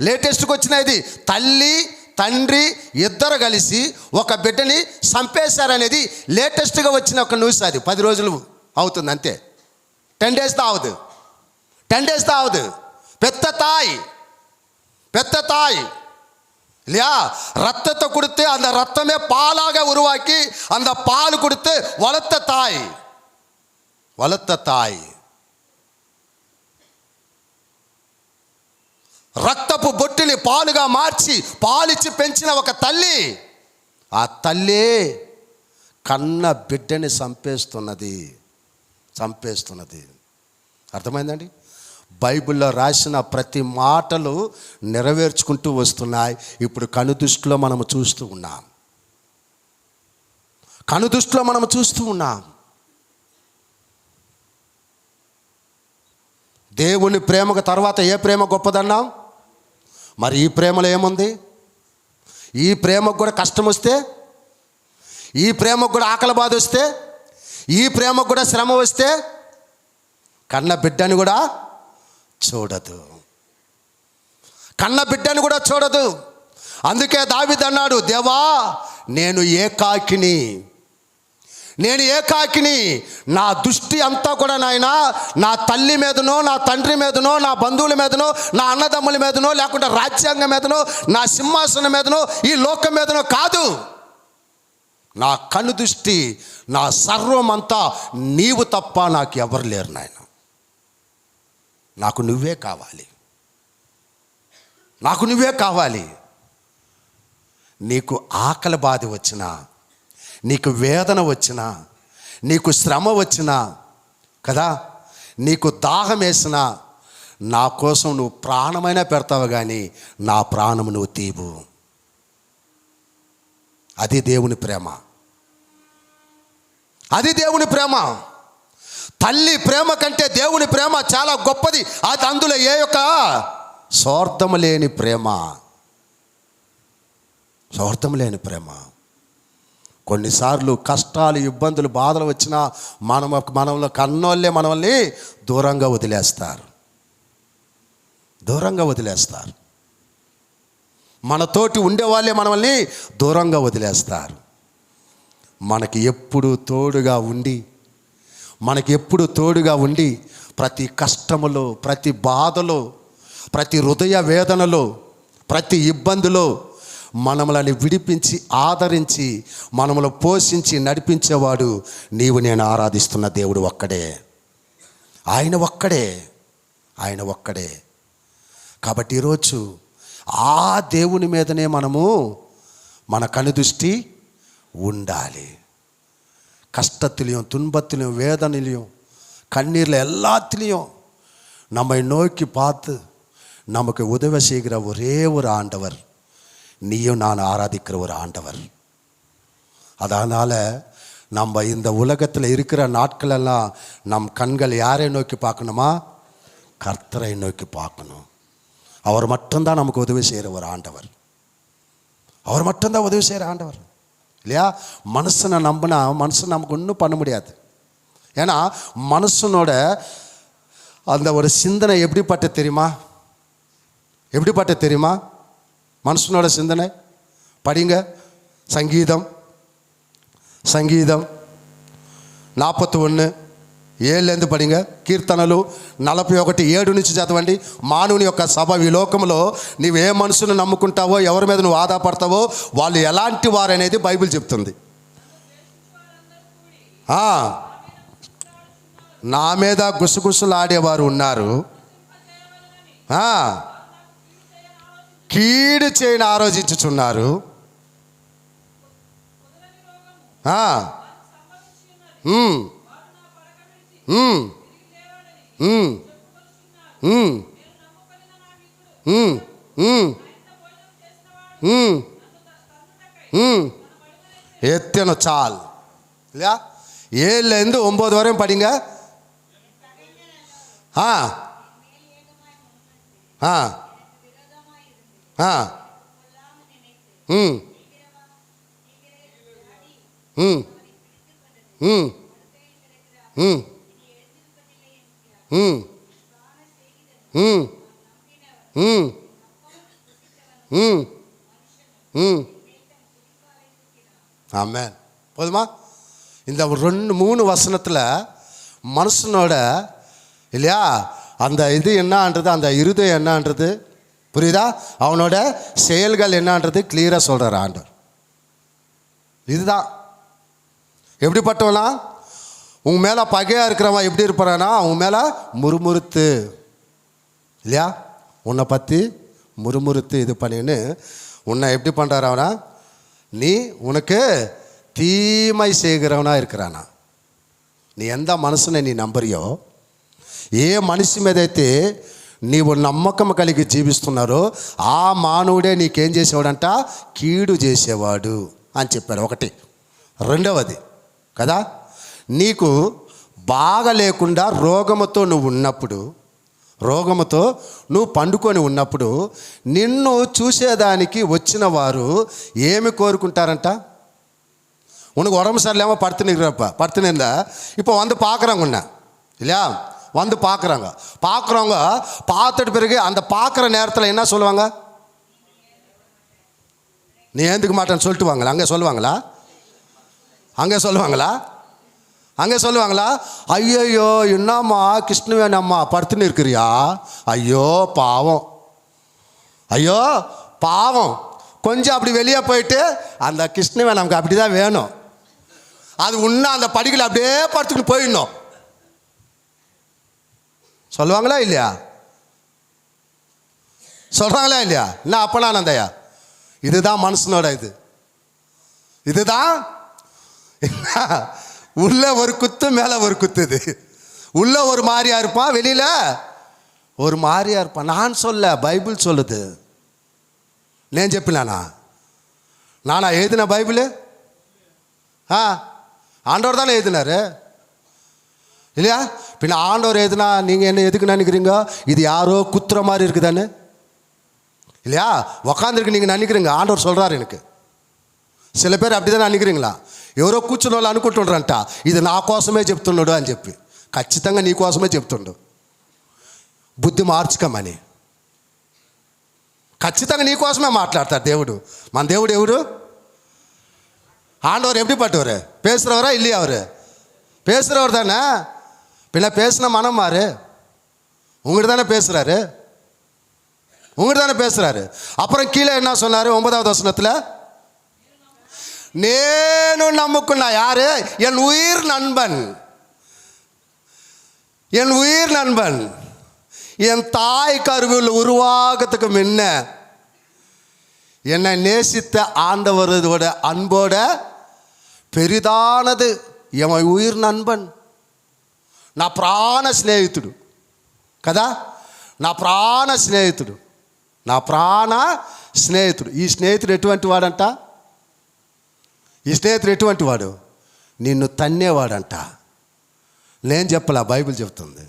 లేటెస్ట్గా వచ్చిన ఇది తల్లి తండ్రి ఇద్దరు కలిసి ఒక బిడ్డని చంపేశారనేది లేటెస్ట్గా వచ్చిన ఒక న్యూస్. అది 10 రోజులు అవుతుంది అంతే. 10 days தான் ஆகுது. பெத்த தாய் இல்லையா, ரத்தத்தை கொடுத்து அந்த ரத்தமே பாலாக உருவாக்கி அந்த பால் கொடுத்து வளர்த்த தாய், రక్తపు బొట్టిని పాలుగా మార్చి పాలిచ్చి పెంచిన ఒక తల్లి, ఆ తల్లి కన్న బిడ్డని చంపేస్తున్నది. అర్థమైందండి? బైబిల్లో రాసిన ప్రతి మాటలు నెరవేర్చుకుంటూ వస్తున్నాయి. ఇప్పుడు కనుదృష్టిలో మనము చూస్తూ ఉన్నాం. దేవుని ప్రేమకు తర్వాత ఏ ప్రేమ గొప్పదన్నాం? మరి ఈ ప్రేమలో ఏముంది? ఈ ప్రేమకు కూడా కష్టం వస్తే, ఈ ప్రేమకు కూడా ఆకలి బాధ వస్తే, ఈ ప్రేమకు కూడా శ్రమ వస్తే కన్న బిడ్డని కూడా చూడదు, కన్న బిడ్డని కూడా చూడదు. అందుకే దావీదు అన్నాడు, దేవా నేను ఏకాకిని, నా దృష్టి అంతా కూడా నాయనా నా తల్లి మీదనో, నా తండ్రి మీదనో, నా బంధువుల మీదనో, నా అన్నదమ్ముల మీదనో, లేకుంటే రాజ్యాంగం మీదనో, నా సింహాసనం మీదనో, ఈ లోకం మీదనో కాదు. నా కన్ను దృష్టి, నా సర్వం అంతా నీవు తప్ప నాకు ఎవరు లేరు నాయన. నాకు నువ్వే కావాలి, నాకు నువ్వే కావాలి. నీకు ఆకలి బాధ వచ్చినా, నీకు వేదన వచ్చినా, నీకు శ్రమ వచ్చినా కదా, నీకు దాహం వేసినా నా కోసం నువ్వు ప్రాణమైనా పెడతావు, కానీ నా ప్రాణం నువ్వు తీవు. అది దేవుని ప్రేమ, అది దేవుని ప్రేమ. తల్లి ప్రేమ కంటే దేవుని ప్రేమ చాలా గొప్పది. అది అందులో ఏ యొక్క స్వార్థం లేని ప్రేమ, స్వార్థం లేని ప్రేమ. కొన్నిసార్లు కష్టాలు, ఇబ్బందులు, బాధలు వచ్చినా మనలో కన్నోళ్ళే మనల్ని దూరంగా వదిలేస్తారు. మనతోటి ఉండేవాళ్ళే మనల్ని దూరంగా వదిలేస్తారు. మనకి ఎప్పుడు తోడుగా ఉండి ప్రతి కష్టములో, ప్రతి బాధలో, ప్రతి హృదయ వేదనలో, ప్రతి ఇబ్బందిలో మనములని విడిపించి, ఆదరించి, మనములు పోషించి నడిపించేవాడు నీవు నేను ఆరాధిస్తున్న దేవుడు ఒక్కడే. ఆయన ఒక్కడే. కాబట్టి ఈరోజు ఆ దేవుని మీదనే మన కనుదృష్టి ఉండాలి. கஷ்டத்திலையும் துன்பத்திலையும் வேதனையிலையும் கண்ணீரில் எல்லாத்திலையும் நம்மை நோக்கி பார்த்து நமக்கு உதவி செய்கிற ஒரே ஒரு ஆண்டவர் நீயும் நான் ஆராதிக்கிற ஒரு ஆண்டவர். அதனால் நம்ம இந்த உலகத்தில் இருக்கிற நாட்களெல்லாம் நம் கண்கள் யாரை நோக்கி பார்க்கணுமா? கர்த்தரை நோக்கி பார்க்கணும். அவர் மட்டும்தான் நமக்கு உதவி செய்கிற ஒரு ஆண்டவர். அவர் மட்டும்தான் உதவி செய்கிற ஆண்டவர் இல்லையா? மனுஷனை நம்பினா மனுஷன் நமக்கு ஒன்றும் பண்ண முடியாது. ஏன்னா மனுஷனோட அந்த ஒரு சிந்தனை எப்படிப்பட்ட தெரியுமா? மனுஷனோட சிந்தனை படிங்க. சங்கீதம் 41:7 படிங்க. కీర్తనలు 41:7 నుంచి చదవండి. మానవుని యొక్క స్వభావం, ఈ లోకంలో నీవు ఏ మనుషుని నమ్ముకుంటావో, ఎవరి మీద నువ్వు ఆధారపడతావో వాళ్ళు ఎలాంటి వారు అనేది బైబిల్ చెప్తుంది. నా మీద గుసగుసలాడేవారు ఉన్నారు, కీడు చేయని ఆలోచించుచున్నారు. ఎత్తెను చాలు. 7-9 வரையும் படிங்க. ஆமென். போதுமா? இந்த 2-3 வசனத்தில் மனுஷனோட இல்லையா அந்த இது என்னன்றது, அந்த இருதயம் என்னன்றது புரியுதா? அவனோட செயல்கள் என்னன்றது கிளியராக சொல்கிறார் ஆண்டவர். இதுதான் எப்படிப்பட்டவனா, உன் மேலே பகையாக இருக்கிறவன் எப்படி இருப்பானா, உன் மேலே முறுமுறுத்து இல்லையா, உன்னை பற்றி முறுமுறுத்து இது பண்ணின்னு உன்னை எப்படி பண்ணுறாரு அவனா, நீ உனக்கு தீமை செய்கிறவனா இருக்கிறானா. నీ ఎంత మనసుని నీ నంబరియో, ఏ మనిషి మీద అయితే నీవు నమ్మకం కలిగి జీవిస్తున్నారో ఆ మానవుడే నీకేం చేసేవాడంట, కీడు చేసేవాడు అని చెప్పాడు. ఒకటి. రెండవది కదా, నీకు బాగా లేకుండా రోగముతో నువ్వు పండుకొని ఉన్నప్పుడు నిన్ను చూసేదానికి వచ్చిన వారు ఏమి కోరుకుంటారంట? உனக்கு உடம்பு சரியில்லாமல் படுத்துன்னு இருந்தா இப்போ வந்து பார்க்குறாங்க உன்னை இல்லையா, வந்து பார்க்குறாங்க. பார்க்குறவங்க பார்த்துட்டு பிறகு அந்த பார்க்குற நேரத்தில் என்ன சொல்லுவாங்க? நீ ஏந்துக்க மாட்டேன்னு சொல்லிட்டு வாங்களா? அங்கே சொல்லுவாங்களா? அங்கே சொல்லுவாங்களா? அங்கே சொல்லுவாங்களா? ஐயோ என்னம்மா கிருஷ்ணவேணி அம்மா படுத்துன்னு இருக்கிறியா? ஐயோ பாவம், ஐயோ பாவம். கொஞ்சம் அப்படி வெளியே போயிட்டு அந்த கிருஷ்ணவேணி நமக்கு அப்படி தான் வேணும், அது உன்ன அந்த படிக்கல அப்படியே படுத்துக்கிட்டு போயிடணும் சொல்லுவாங்களா இல்லையா? சொல்கிறாங்களா இல்லையா? என்ன அப்பனானந்தையா? இதுதான் மனுஷனோட இதுதான் உள்ள ஒரு குத்து மேலே ஒரு குத்து. இது உள்ள ஒரு மாதிரியா இருப்பான், வெளியில ஒரு மாதிரியா இருப்பான். நான் சொல்ல, பைபிள் சொல்லுது. నేను చెప్పినానా? நானா எழுதின பைபிள்? ஆண்டவர் தானே எழுதினாரு இல்லையா? பின்ன ஆண்டவர் எழுதினா நீங்கள் என்ன எதுக்கு நினைக்கிறீங்க? இது யாரோ குத்துற மாதிரி இருக்குதானே இல்லையா? உக்காந்துருக்கு நீங்கள் நினைக்கிறீங்க. ஆண்டவர் சொல்கிறாரு எனக்கு. சில பேர் அப்படி தானே నిனைக்கிறீங்களா? ఎవరో కూర్చున్న వాళ్ళు అనుకుంటుండ్రంట ఇది నా కోసమే చెప్తున్నాడు అని చెప్పి. ఖచ్చితంగా నీ కోసమే చెప్తుండు, బుద్ధి మార్చుకోమని. ఖచ్చితంగా నీ కోసమే మాట్లాడతాడు దేవుడు. మన దేవుడు ఎవడు? ஆண்டவர் எப்படி பட்டவர்? பேசுகிறவரா இல்லையா? அவர் பேசுகிறவர் தானே. பின்ன பேசின மனம் மாறு. உங்கள்கிட்ட தானே பேசுகிறாரு, உங்கள்கிட்ட தானே பேசுகிறாரு. அப்புறம் கீழே என்ன சொன்னார் 9வது வசனத்தில்? నేను నమ్ముకున్నా. யாரு? என் உயிர் நண்பன், என் உயிர் நண்பன், என் தாய் கருவில் உருவாகத்துக்கு முன்ன என்னை நேசித்த ஆண்டவரோட அன்போட பெரிதானது என் உயிர் நண்பன், నా ప్రాణ స్నేహితుడు కదా, నా ప్రాణ స్నేహితుడు, నా ప్రాణ స్నేహితుడు. ఈ స్నేహితుడు ఎటువంటి వాడంట? ఈ స్నేహితుడు ఎటువంటి వాడు? నిన్ను తన్నేవాడంట. నేను చెప్పలా, బైబిల్ చెప్తుంది.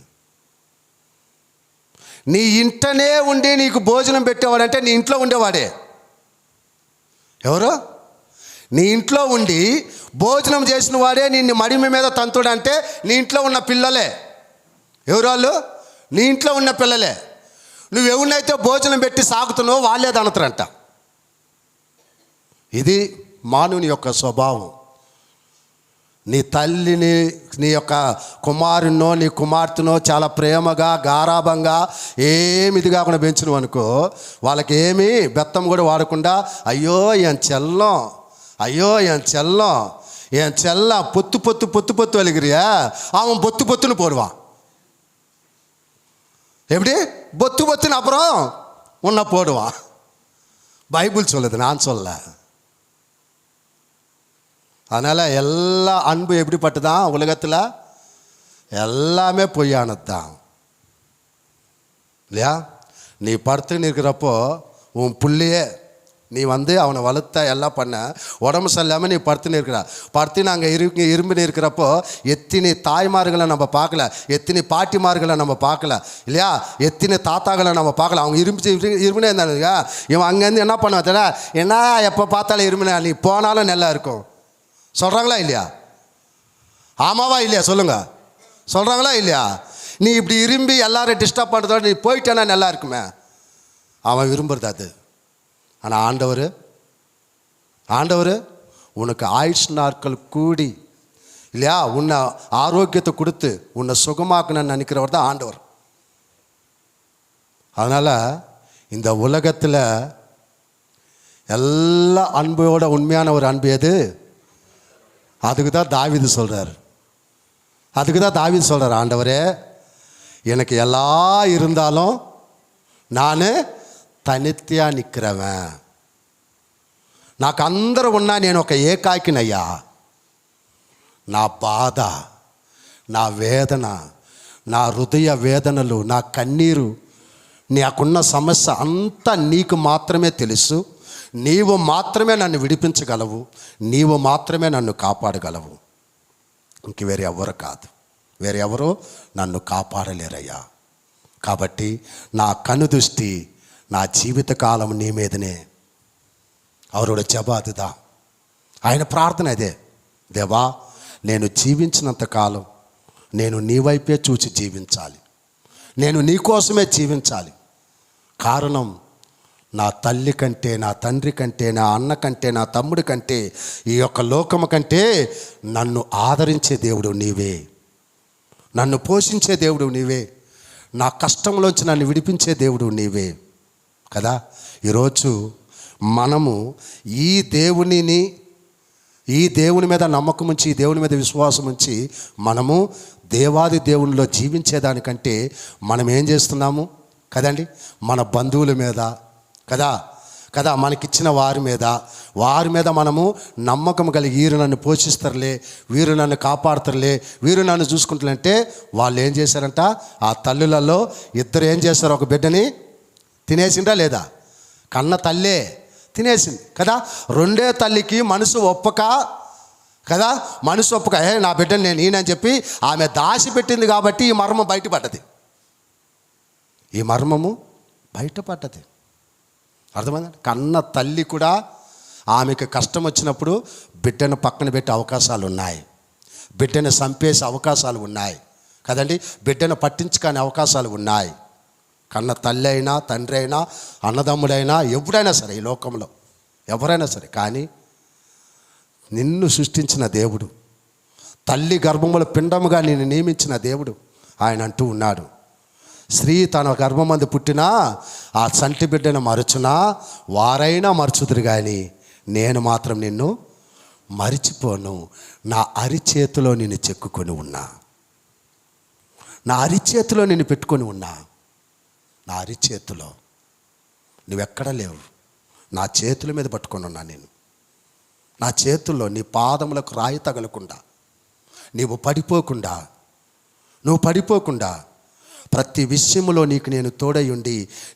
నీ ఇంటనే ఉండి నీకు భోజనం పెట్టేవాడంటే నీ ఇంట్లో ఉండేవాడే. ఎవరు? నీ ఇంట్లో ఉండి భోజనం చేసిన వాడే నిన్ను మడిమి మీద తంతుడంటే నీ ఇంట్లో ఉన్న పిల్లలే. ఎవరు వాళ్ళు? నీ ఇంట్లో ఉన్న పిల్లలే. నువ్వు ఎవరినైతే భోజనం పెట్టి సాగుతున్నావో వాళ్ళే తనతరంట. ఇది మానవుని యొక్క స్వభావం. నీ తల్లిని, నీ యొక్క కుమారునో నీ కుమార్తెనో చాలా ప్రేమగా గారాభంగా ఏమిది కాకుండా పెంచినవు అనుకో, వాళ్ళకి ఏమి బెత్తం కూడా వాడకుండా అయ్యో என் செல்லம், ஐயோ என் செல்லம், என் செல்லம் பொத்து பொத்து பொத்து பொத்து வலிக்கிறியா, அவன் பொத்து பொத்துன்னு போடுவான். எப்படி? பொத்து பொத்துன்னு அப்புறம் உன்னை போடுவான். பைபிள் சொல்லுது, நான் சொல்ல. அதனால் எல்லா அன்பு எப்படிப்பட்டதான்? உலகத்தில் எல்லாமே பொய்யானது தான் இல்லையா? நீ படுத்துன்னு இருக்கிறப்போ உன் புள்ளையே நீ வந்து அவனை வளர்த்த எல்லாம் பண்ண, உடம்பு சரியில்லாமல் நீ படுத்துன்னு இருக்கிற. படுத்துன்னு அங்கே இரும்புன்னு இருக்கிறப்போ எத்தனை தாய்மார்களை நம்ம பார்க்கல, எத்தனை பாட்டிமார்களை நம்ம பார்க்கல இல்லையா? எத்தனை தாத்தாக்களை நம்ம பார்க்கல. அவங்க இரும்புனே இருந்தாங்க. இவன் அங்கேருந்து என்ன பண்ணுவான் தெரியல, என்ன எப்போ பார்த்தாலும் இரும்புனா, நீ போனாலும் நல்லா இருக்கும் சொல்கிறாங்களா இல்லையா? ஆமாவா இல்லையா? சொல்லுங்க, சொல்கிறாங்களா இல்லையா? நீ இப்படி இரும்பி எல்லாரும் டிஸ்டர்ப் பண்ணுறதோட நீ போயிட்டேன்னா நல்லா இருக்குமே. அவன் விரும்புறது அது. ஆனால் ஆண்டவர் உனக்கு ஆயுஷ் நாட்கள் கூடி இல்லையா, உன்னை ஆரோக்கியத்தை கொடுத்து உன்னை சுகமாக்கணும்னு நினைக்கிறவர் தான் ஆண்டவர். அதனால் இந்த உலகத்தில் எல்லா அன்போட உண்மையான ஒரு அன்பு எது? அதுக்கு தான் தாவீது சொல்கிறார். ஆண்டவரே எனக்கு எல்லாம் இருந்தாலும் நான் తనిత్యా నిక్రవే, నాకు అందరూ ఉన్నా నేను ఒక ఏకాకినయ్యా. నా బాధ, నా వేదన, నా హృదయ వేదనలు, నా కన్నీరు, నాకున్న సమస్య అంతా నీకు మాత్రమే తెలుసు. నీవు మాత్రమే నన్ను విడిపించగలవు, నీవు మాత్రమే నన్ను కాపాడగలవు. ఇంక వేరే ఎవరు కాదు, వేరే ఎవరు నన్ను కాపాడలేరయ్యా. కాబట్టి నా కనుదృష్టి, నా జీవితకాలం నీ మీదనే. அவரோட ஜெபம் அதுதான், ఆయన ప్రార్థన అదే. దేవా, నేను జీవించినంత కాలం నేను నీ వైపే చూసి జీవించాలి, నేను నీ కోసమే జీవించాలి. కారణం, నా తల్లి కంటే, నా తండ్రి కంటే, నా అన్న కంటే, నా తమ్ముడి కంటే, ఈ యొక్క లోకము కంటే నన్ను ఆదరించే దేవుడు నీవే, నన్ను పోషించే దేవుడు నీవే, నా కష్టంలోంచి నన్ను విడిపించే దేవుడు నీవే కదా. ఈరోజు మనము ఈ దేవుని మీద నమ్మకం ఉంచి, ఈ దేవుని మీద విశ్వాసం ఉంచి మనము దేవాది దేవునిలో జీవించేదానికంటే మనం ఏం చేస్తున్నాము కదండి, మన బంధువుల మీద కదా మనకిచ్చిన వారి మీద మనము నమ్మకం కలిగి, వీరు నన్ను పోషిస్తారులే, వీరు నన్ను కాపాడుతారులే, వీరు నన్ను చూసుకుంటారంటే వాళ్ళు ఏం చేశారంట, ఆ తల్లులలో ఇద్దరు ఏం చేశారు, ఒక బిడ్డని తినేసిండ్రా లేదా? కన్న తల్లే తినేసింది కదా. రెండే తల్లికి మనసు ఒప్పక నా బిడ్డని నేను ఈయనని చెప్పి ఆమె దాచిపెట్టింది కాబట్టి ఈ మర్మం బయటపడ్డది. అర్థమైందండి. కన్న తల్లి కూడా ఆమెకు కష్టం వచ్చినప్పుడు బిడ్డను పక్కన పెట్టే అవకాశాలు ఉన్నాయి, బిడ్డను చంపేసే అవకాశాలు ఉన్నాయి కదండి, బిడ్డను పట్టించుకునే అవకాశాలు ఉన్నాయి. కన్న తల్లి అయినా, తండ్రి అయినా, అన్నదమ్ముడైనా, ఎవరైనా సరే, ఈ లోకంలో ఎవరైనా సరే. కానీ నిన్ను సృష్టించిన దేవుడు, తల్లి గర్భముల పిండముగా నిన్ను నియమించిన దేవుడు ఆయన అంటూ ఉన్నాడు, స్త్రీ తన గర్భమందు పుట్టినా ఆ సంటి బిడ్డను మరచునా వారైనా మరచుదురు, కానీ నేను మాత్రం నిన్ను మరిచిపోను. నా అరిచేతిలో నిన్ను చెక్కుకొని ఉన్నా, నా అరిచేతిలో నిన్ను పెట్టుకొని ఉన్నా. నా అరిచేతిలో, నువ్వెక్కడ లేవు, నా చేతుల మీద పట్టుకొని ఉన్నా నేను. నా చేతుల్లో నీ పాదములకు రాయి తగలకుండా, నువ్వు పడిపోకుండా ప్రతి విషయములో నీకు నేను తోడై ఉండి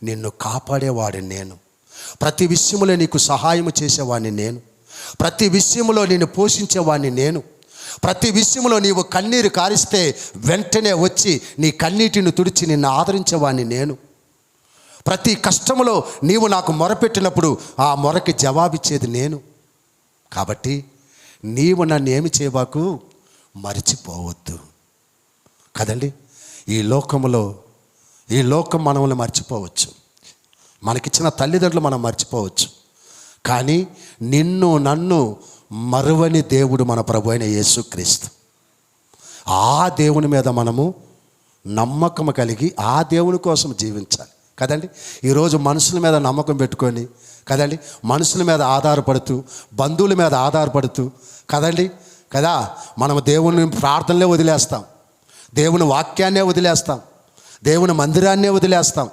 నిన్ను కాపాడేవాడిని నేను. ప్రతి విషయములో నీకు సహాయము చేసేవాడిని నేను. ప్రతి విషయములో నేను పోషించేవాడిని నేను. ప్రతి విషయంలో నీవు కన్నీరు కారిస్తే వెంటనే వచ్చి నీ కన్నీటిని తుడిచి నిన్ను ఆదరించేవాడిని నేను. ప్రతి కష్టములో నీవు నాకు మొరపెట్టినప్పుడు ఆ మొరకి జవాబిచ్చేది నేను. కాబట్టి నీవు నన్ను ఏమి చేయబాకు, మరిచిపోవద్దు కదండి. ఈ లోకం మనల్ని మర్చిపోవచ్చు, మనకిచ్చిన తల్లిదండ్రులు మనం మర్చిపోవచ్చు, కానీ నిన్ను నన్ను మరువని దేవుడు మన ప్రభు అయిన యేసుక్రీస్తు. ఆ దేవుని మీద మనము నమ్మకం కలిగి ఆ దేవుని కోసం జీవించాలి కదండి. ఈరోజు మనుషుల మీద నమ్మకం పెట్టుకొని కదండి, మనుషుల మీద ఆధారపడుతూ, బంధువుల మీద ఆధారపడుతూ కదండి మనం దేవుని ప్రార్థనలే వదిలేస్తాం, దేవుని వాక్యాన్నే వదిలేస్తాం, దేవుని మందిరాన్నే వదిలేస్తాం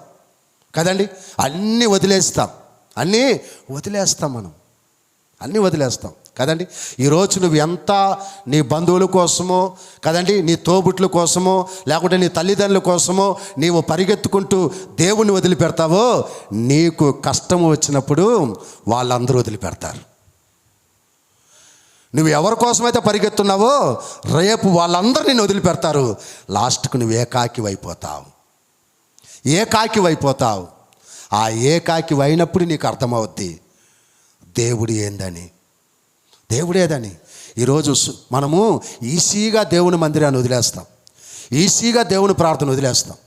కదండి. అన్నీ వదిలేస్తాం మనం, అన్నీ వదిలేస్తాం కదండి. ఈరోజు నువ్వు ఎంత నీ బంధువుల కోసమో కదండి, నీ తోబుట్ల కోసమో, లేకుంటే నీ తల్లిదండ్రుల కోసమో నీవు పరిగెత్తుకుంటూ దేవుని వదిలిపెడతావో, నీకు కష్టం వచ్చినప్పుడు వాళ్ళందరూ వదిలిపెడతారు. నువ్వు ఎవరి కోసమైతే పరిగెత్తున్నావో రేపు వాళ్ళందరూ నిన్ను వదిలిపెడతారు. లాస్ట్కు నువ్వు ఏకాకి అయిపోతావు. ఆ ఏకాకి అయినప్పుడు నీకు అర్థమవుద్ది దేవుడేదని. ఈరోజు మనము ఈజీగా దేవుని మందిరాన్ని వదిలేస్తాం, ఈజీగా దేవుని ప్రార్థన వదిలేస్తాం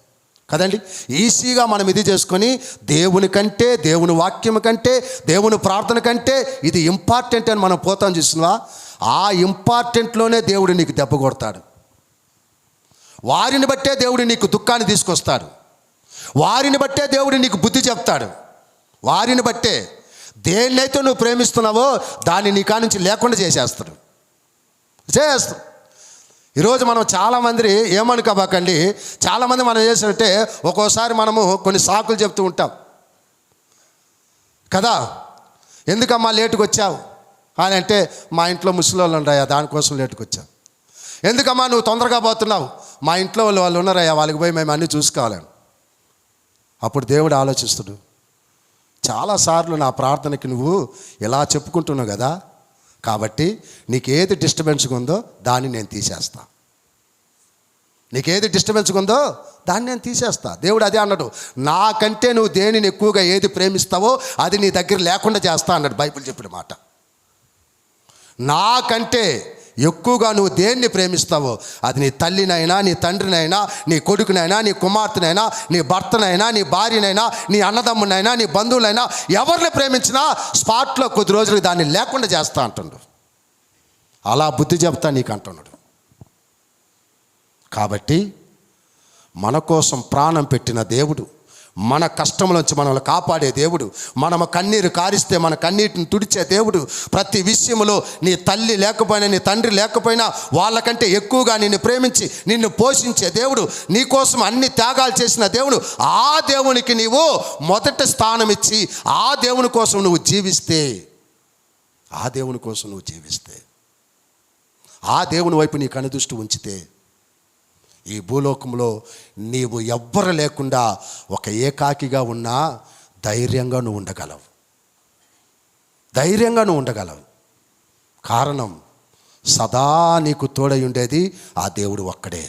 కదండి. ఈజీగా మనం ఇది చేసుకొని దేవుని కంటే, దేవుని వాక్యం కంటే, దేవుని ప్రార్థన కంటే ఇది ఇంపార్టెంట్ అని మనం పోతాం చూసినవా. ఆ ఇంపార్టెంట్లోనే దేవుడు నీకు దెబ్బ కొడతాడు. వారిని బట్టే దేవుడు నీకు దుఃఖాన్ని తీసుకొస్తాడు, వారిని బట్టే దేవుడు నీకు బుద్ధి చెప్తాడు. వారిని బట్టే దేన్నైతే నువ్వు ప్రేమిస్తున్నావో దాన్ని నీ కా నుంచి లేకుండా చేసేస్తాడు. ఈరోజు మనం చాలామంది ఏమనుకోబాకండి, చాలామంది మనం చేసినట్టే ఒక్కోసారి మనము కొన్ని సాకులు చెప్తూ ఉంటాం కదా. ఎందుకమ్మా లేటుకు వచ్చావు అని అంటే, మా ఇంట్లో ముసలోళ్ళు ఉన్నాయా దానికోసం లేటుకు వచ్చావు. ఎందుకమ్మా నువ్వు తొందరగా పోతున్నావు, మా ఇంట్లో వాళ్ళు ఉన్నారయ్యా, వాళ్ళకి పోయి మేము అన్నీ చూసుకోవాలని. అప్పుడు దేవుడు ఆలోచిస్తుడు, చాలాసార్లు నా ప్రార్థనకి నువ్వు ఇలా చెప్పుకుంటున్నావు కదా, కాబట్టి నీకు ఏది డిస్టర్బెన్స్గా ఉందో దాన్ని నేను తీసేస్తా. దేవుడు అదే అన్నాడు, నాకంటే నువ్వు దేనిని ఎక్కువగా ఏది ప్రేమిస్తావో అది నీ దగ్గర లేకుండా చేస్తా అన్నాడు బైబిల్ చెప్పిన మాట. నాకంటే ఎక్కువగా నువ్వు దేన్ని ప్రేమిస్తావో అది నీ తల్లినైనా, నీ తండ్రినైనా, నీ కొడుకునైనా, నీ కుమార్తెనైనా, నీ భర్తనైనా, నీ భార్యనైనా, నీ అన్నదమ్మునైనా, నీ బంధువులైనా, ఎవరిని ప్రేమించినా స్పాట్లో కొద్ది రోజులకు దాన్ని లేకుండా చేస్తా అంటుండు. అలా బుద్ధి చెప్తా నీకు అంటున్నాడు. కాబట్టి మన కోసం ప్రాణం పెట్టిన దేవుడు, మన కష్టంలోంచి మనల్ని కాపాడే దేవుడు, మనము కన్నీరు కారిస్తే మన కన్నీటిని తుడిచే దేవుడు, ప్రతి విషయంలో నీ తల్లి లేకపోయినా, నీ తండ్రి లేకపోయినా వాళ్ళకంటే ఎక్కువగా నిన్ను ప్రేమించి నిన్ను పోషించే దేవుడు, నీ కోసం అన్ని త్యాగాలు చేసిన దేవుడు, ఆ దేవునికి నీవు మొదటి స్థానం ఇచ్చి ఆ దేవుని కోసం నువ్వు జీవిస్తే, ఆ దేవుని కోసం నువ్వు జీవిస్తే, ఆ దేవుని వైపు నీ కనుదృష్టి ఉంచితే ఈ భూలోకంలో నీవు ఎవ్వరు లేకుండా ఒక ఏకాకిగా ఉన్నా ధైర్యంగా నువ్వు ఉండగలవు. ధైర్యంగా నువ్వు ఉండగలవు. కారణం సదా నీకు తోడై ఉండేది ఆ దేవుడు ఒక్కడే.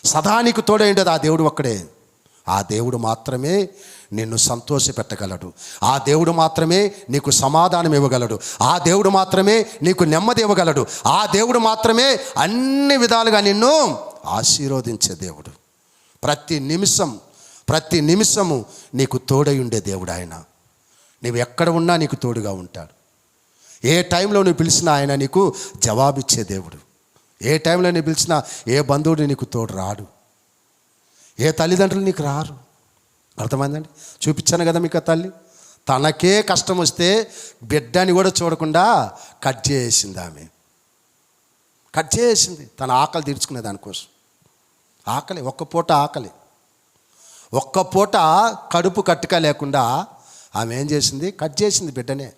సదా నీకు తోడై ఉండేది ఆ దేవుడు ఒక్కడే. ఆ దేవుడు మాత్రమే నిన్ను సంతోషపెట్టగలడు. ఆ దేవుడు మాత్రమే నీకు సమాధానం ఇవ్వగలడు. ఆ దేవుడు మాత్రమే నీకు నెమ్మది ఇవ్వగలడు. ఆ దేవుడు మాత్రమే అన్ని విధాలుగా నిన్ను ఆశీర్వదించే దేవుడు. ప్రతి నిమిషము నీకు తోడై ఉండే దేవుడు ఆయన. నువ్వు ఎక్కడ ఉన్నా నీకు తోడుగా ఉంటాడు. ఏ టైంలో నువ్వు పిలిచినా ఆయన నీకు జవాబిచ్చే దేవుడు. ఏ టైంలో నువ్వు పిలిచినా ఏ బంధువుడు నీకు తోడు రాడు, ఏ తల్లిదండ్రులు నీకు రారు. అర్థమైందండి? చూపించాను కదా మీకు. ఆ తల్లి తనకే కష్టం వస్తే బిడ్డని కూడా చూడకుండా కట్ చేసింది. ఆమె కట్ చేసింది తన ఆకలి తీర్చుకునే దానికోసం. ఆకలి, ఒక్క పూట కడుపు కట్టుక లేకుండా ఆమె ఏం చేసింది? కట్ చేసింది బిడ్డనే.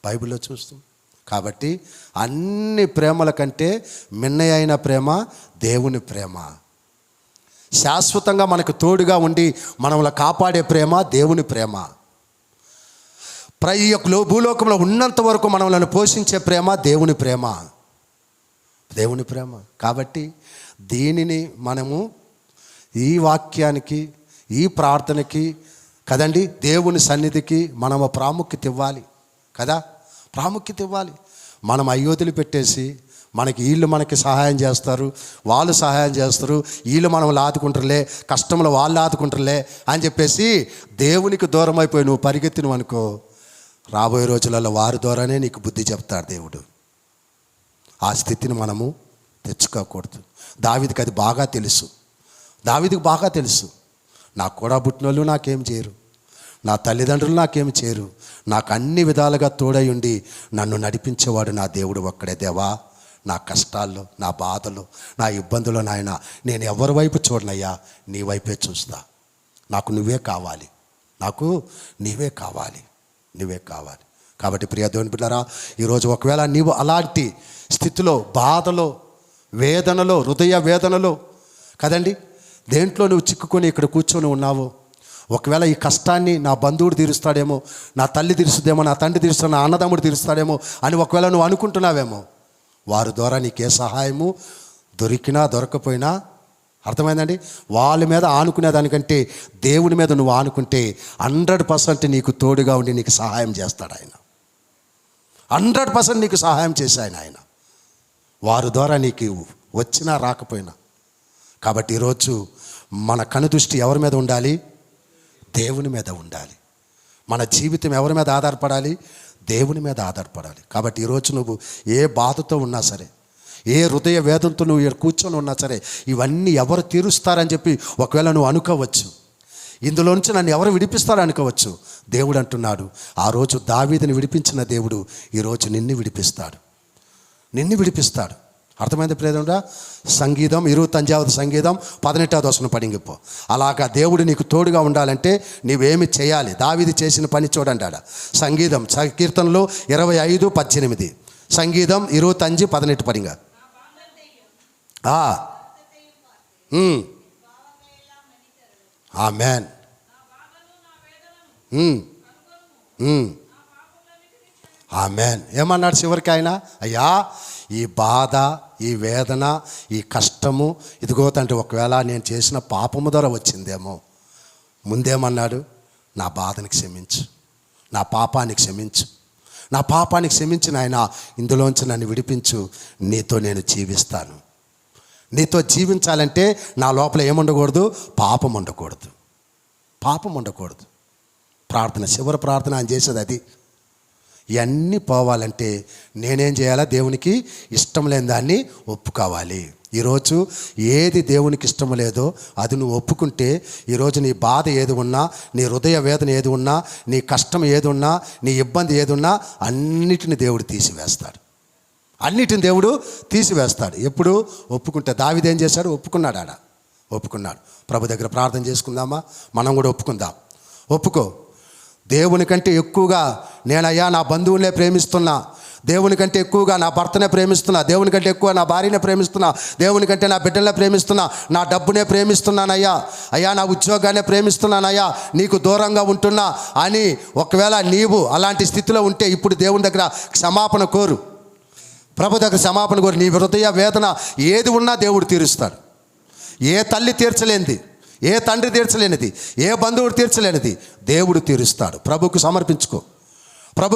బైబిల్లో చూస్తాం. కాబట్టి అన్ని ప్రేమల కంటే మిన్నయైన ప్రేమ దేవుని ప్రేమ. శాశ్వతంగా మనకు తోడుగా ఉండి మనల్ని కాపాడే ప్రేమ దేవుని ప్రేమ. భూలోకంలో ఉన్నంత వరకు మనల్ని పోషించే ప్రేమ దేవుని ప్రేమ. దేవుని ప్రేమ. కాబట్టి దీనిని మనము ఈ వాక్యానికి, ఈ ప్రార్థనకి కదండి, దేవుని సన్నిధికి మనము ప్రాముఖ్యత ఇవ్వాలి కదా. ప్రాముఖ్యత ఇవ్వాలి. మనం అయ్యోతులు పెట్టేసి మనకి వీళ్ళు మనకి సహాయం చేస్తారు, వాళ్ళు సహాయం చేస్తారు, వీళ్ళు మనం ఆదుకుంటారులే, కష్టంలో వాళ్ళు ఆదుకుంటారులే అని చెప్పేసి దేవునికి దూరం అయిపోయి నువ్వు పరిగెత్తినవు అనుకో, రాబోయే రోజులలో వారి ద్వారానే నీకు బుద్ధి చెప్తాడు దేవుడు. ఆ స్థితిని మనము తెచ్చుకోకూడదు. దావీదుకి అది బాగా తెలుసు. దావీదుకి బాగా తెలుసు, నాకు కూడా పుట్టిన వాళ్ళు నాకేం చేయరు, నా తల్లిదండ్రులు నాకేం చేయరు, నాకు అన్ని విధాలుగా తోడై ఉండి నన్ను నడిపించేవాడు నా దేవుడు ఒక్కడే. దేవా, నా కష్టాల్లో, నా బాధలు, నా ఇబ్బందులు నాయన నేను ఎవరి వైపు చూడనయ్యా, నీ వైపే చూస్తా. నాకు నువ్వే కావాలి, నాకు నీవే కావాలి, నువ్వే కావాలి. కాబట్టి ప్రియ దేవుని బిడ్డలారా, ఈరోజు ఒకవేళ నీవు అలాంటి స్థితిలో, బాధలో, వేదనలో, హృదయ వేదనలో కదండి, దేంట్లో నువ్వు చిక్కుకొని ఇక్కడ కూర్చొని ఉన్నావో, ఒకవేళ ఈ కష్టాన్ని నా బంధువుడు తీరుస్తాడేమో, నా తల్లి తీరుస్తుందేమో, నా తండ్రి తీరుస్తాడు, నా అన్నదమ్ముడు తీరుస్తాడేమో అని ఒకవేళ నువ్వు అనుకుంటున్నావేమో, వారి ద్వారా నీకే సహాయము దొరికినా దొరకపోయినా, అర్థమైందండి, వాళ్ళ మీద ఆనుకునే దానికంటే దేవుని మీద నువ్వు ఆనుకుంటే 100% నీకు తోడుగా ఉండి నీకు సహాయం చేస్తాడు ఆయన. 100% నీకు సహాయం చేశాయన ఆయన, వారి ద్వారా నీకు వచ్చినా రాకపోయినా. కాబట్టి ఈరోజు మన కనుదృష్టి ఎవరి మీద ఉండాలి? దేవుని మీద ఉండాలి. మన జీవితం ఎవరి మీద ఆధారపడాలి? దేవుని మీద ఆధారపడాలి. కాబట్టి ఈరోజు నువ్వు ఏ బాధతో ఉన్నా సరే, ఏ హృదయ వేదంతో నువ్వు ఇక్కడ కూర్చొని ఉన్నా సరే, ఇవన్నీ ఎవరు తీరుస్తారని చెప్పి ఒకవేళ నువ్వు అనుకోవచ్చు, ఇందులో నుంచి నన్ను ఎవరు విడిపిస్తారో అనుకోవచ్చు. దేవుడు అంటున్నాడు, ఆ రోజు దావీదుని విడిపించిన దేవుడు ఈరోజు నిన్ను విడిపిస్తాడు, నిన్ను విడిపిస్తాడు. అర్థమైంది ప్రియదేవుడా? సంగీతం 25వ సంగీతం 18వ వచనం పడింగిపో. అలాగా దేవుడు నీకు తోడుగా ఉండాలంటే నీవేమి చేయాలి? దావీదు చేసిన పని చూడండి ఆడ. సంగీతం కీర్తనలో 25:18, సంగీతం 25:18 పడింగా. ఆమేన్. ఆమేన్. ఏమన్నాడు చివరికి ఆయన? అయ్యా, ఈ బాధ, ఈ వేదన, ఈ కష్టము ఇదిగో తండ్రి, ఒకవేళ నేను చేసిన పాపము ద్వారా వచ్చిందేమో, ముందేమన్నాడు? నా బాధని క్షమించు, నా పాపాన్ని క్షమించు, నా పాపానికి క్షమించిన ఆయన, ఇందులోంచి నన్ను విడిపించు, నీతో నేను జీవిస్తాను. నీతో జీవించాలంటే నా లోపల ఏముండకూడదు? పాపం ఉండకూడదు. పాపం ఉండకూడదు. ప్రార్థన, చివరి ప్రార్థన ఆయన చేసేది అది. ఇవన్నీ పోవాలంటే నేనేం చేయాలా? దేవునికి ఇష్టం లేని దాన్ని ఒప్పుకోవాలి. ఈరోజు ఏది దేవునికి ఇష్టం లేదో అది నువ్వు ఒప్పుకుంటే, ఈరోజు నీ బాధ ఏది ఉన్నా, నీ హృదయ వేదన ఏది ఉన్నా, నీ కష్టం ఏది ఉన్నా, నీ ఇబ్బంది ఏది ఉన్నా అన్నిటిని దేవుడు తీసివేస్తాడు. అన్నిటిని దేవుడు తీసివేస్తాడు. ఎప్పుడు? ఒప్పుకుంటే. దావీదు ఏం చేశాడు? ఒప్పుకున్నాడు. ఒప్పుకున్నాడు. ప్రభు దగ్గర ప్రార్థన చేసుకుందామా? మనం కూడా ఒప్పుకుందాం. ఒప్పుకో. దేవుని కంటే ఎక్కువగా నేనయ్యా నా బంధువులనే ప్రేమిస్తున్నా, దేవుని కంటే ఎక్కువగా నా భర్తనే ప్రేమిస్తున్నా, దేవుని కంటే ఎక్కువ నా భార్యనే ప్రేమిస్తున్నా, దేవుని కంటే నా బిడ్డలనే ప్రేమిస్తున్నా, నా డబ్బునే ప్రేమిస్తున్నానయ్యా, అయ్యా నా ఉద్యోగాన్ని ప్రేమిస్తున్నానయ్యా, నీకు దూరంగా ఉంటున్నా అని ఒకవేళ నీవు అలాంటి స్థితిలో ఉంటే ఇప్పుడు దేవుని దగ్గర క్షమాపణ కోరు. ప్రభు దగ్గర క్షమాపణ కోరు. నీ హృదయ వేదన ఏది ఉన్నా దేవుడు తీరుస్తాడు. ఏ తల్లి తీర్చలేనిది, ఏ తండ్రి తీర్చలేనిది, ఏ బంధువుడు తీర్చలేనిది దేవుడు తీరుస్తాడు. ప్రభుకు సమర్పించుకో.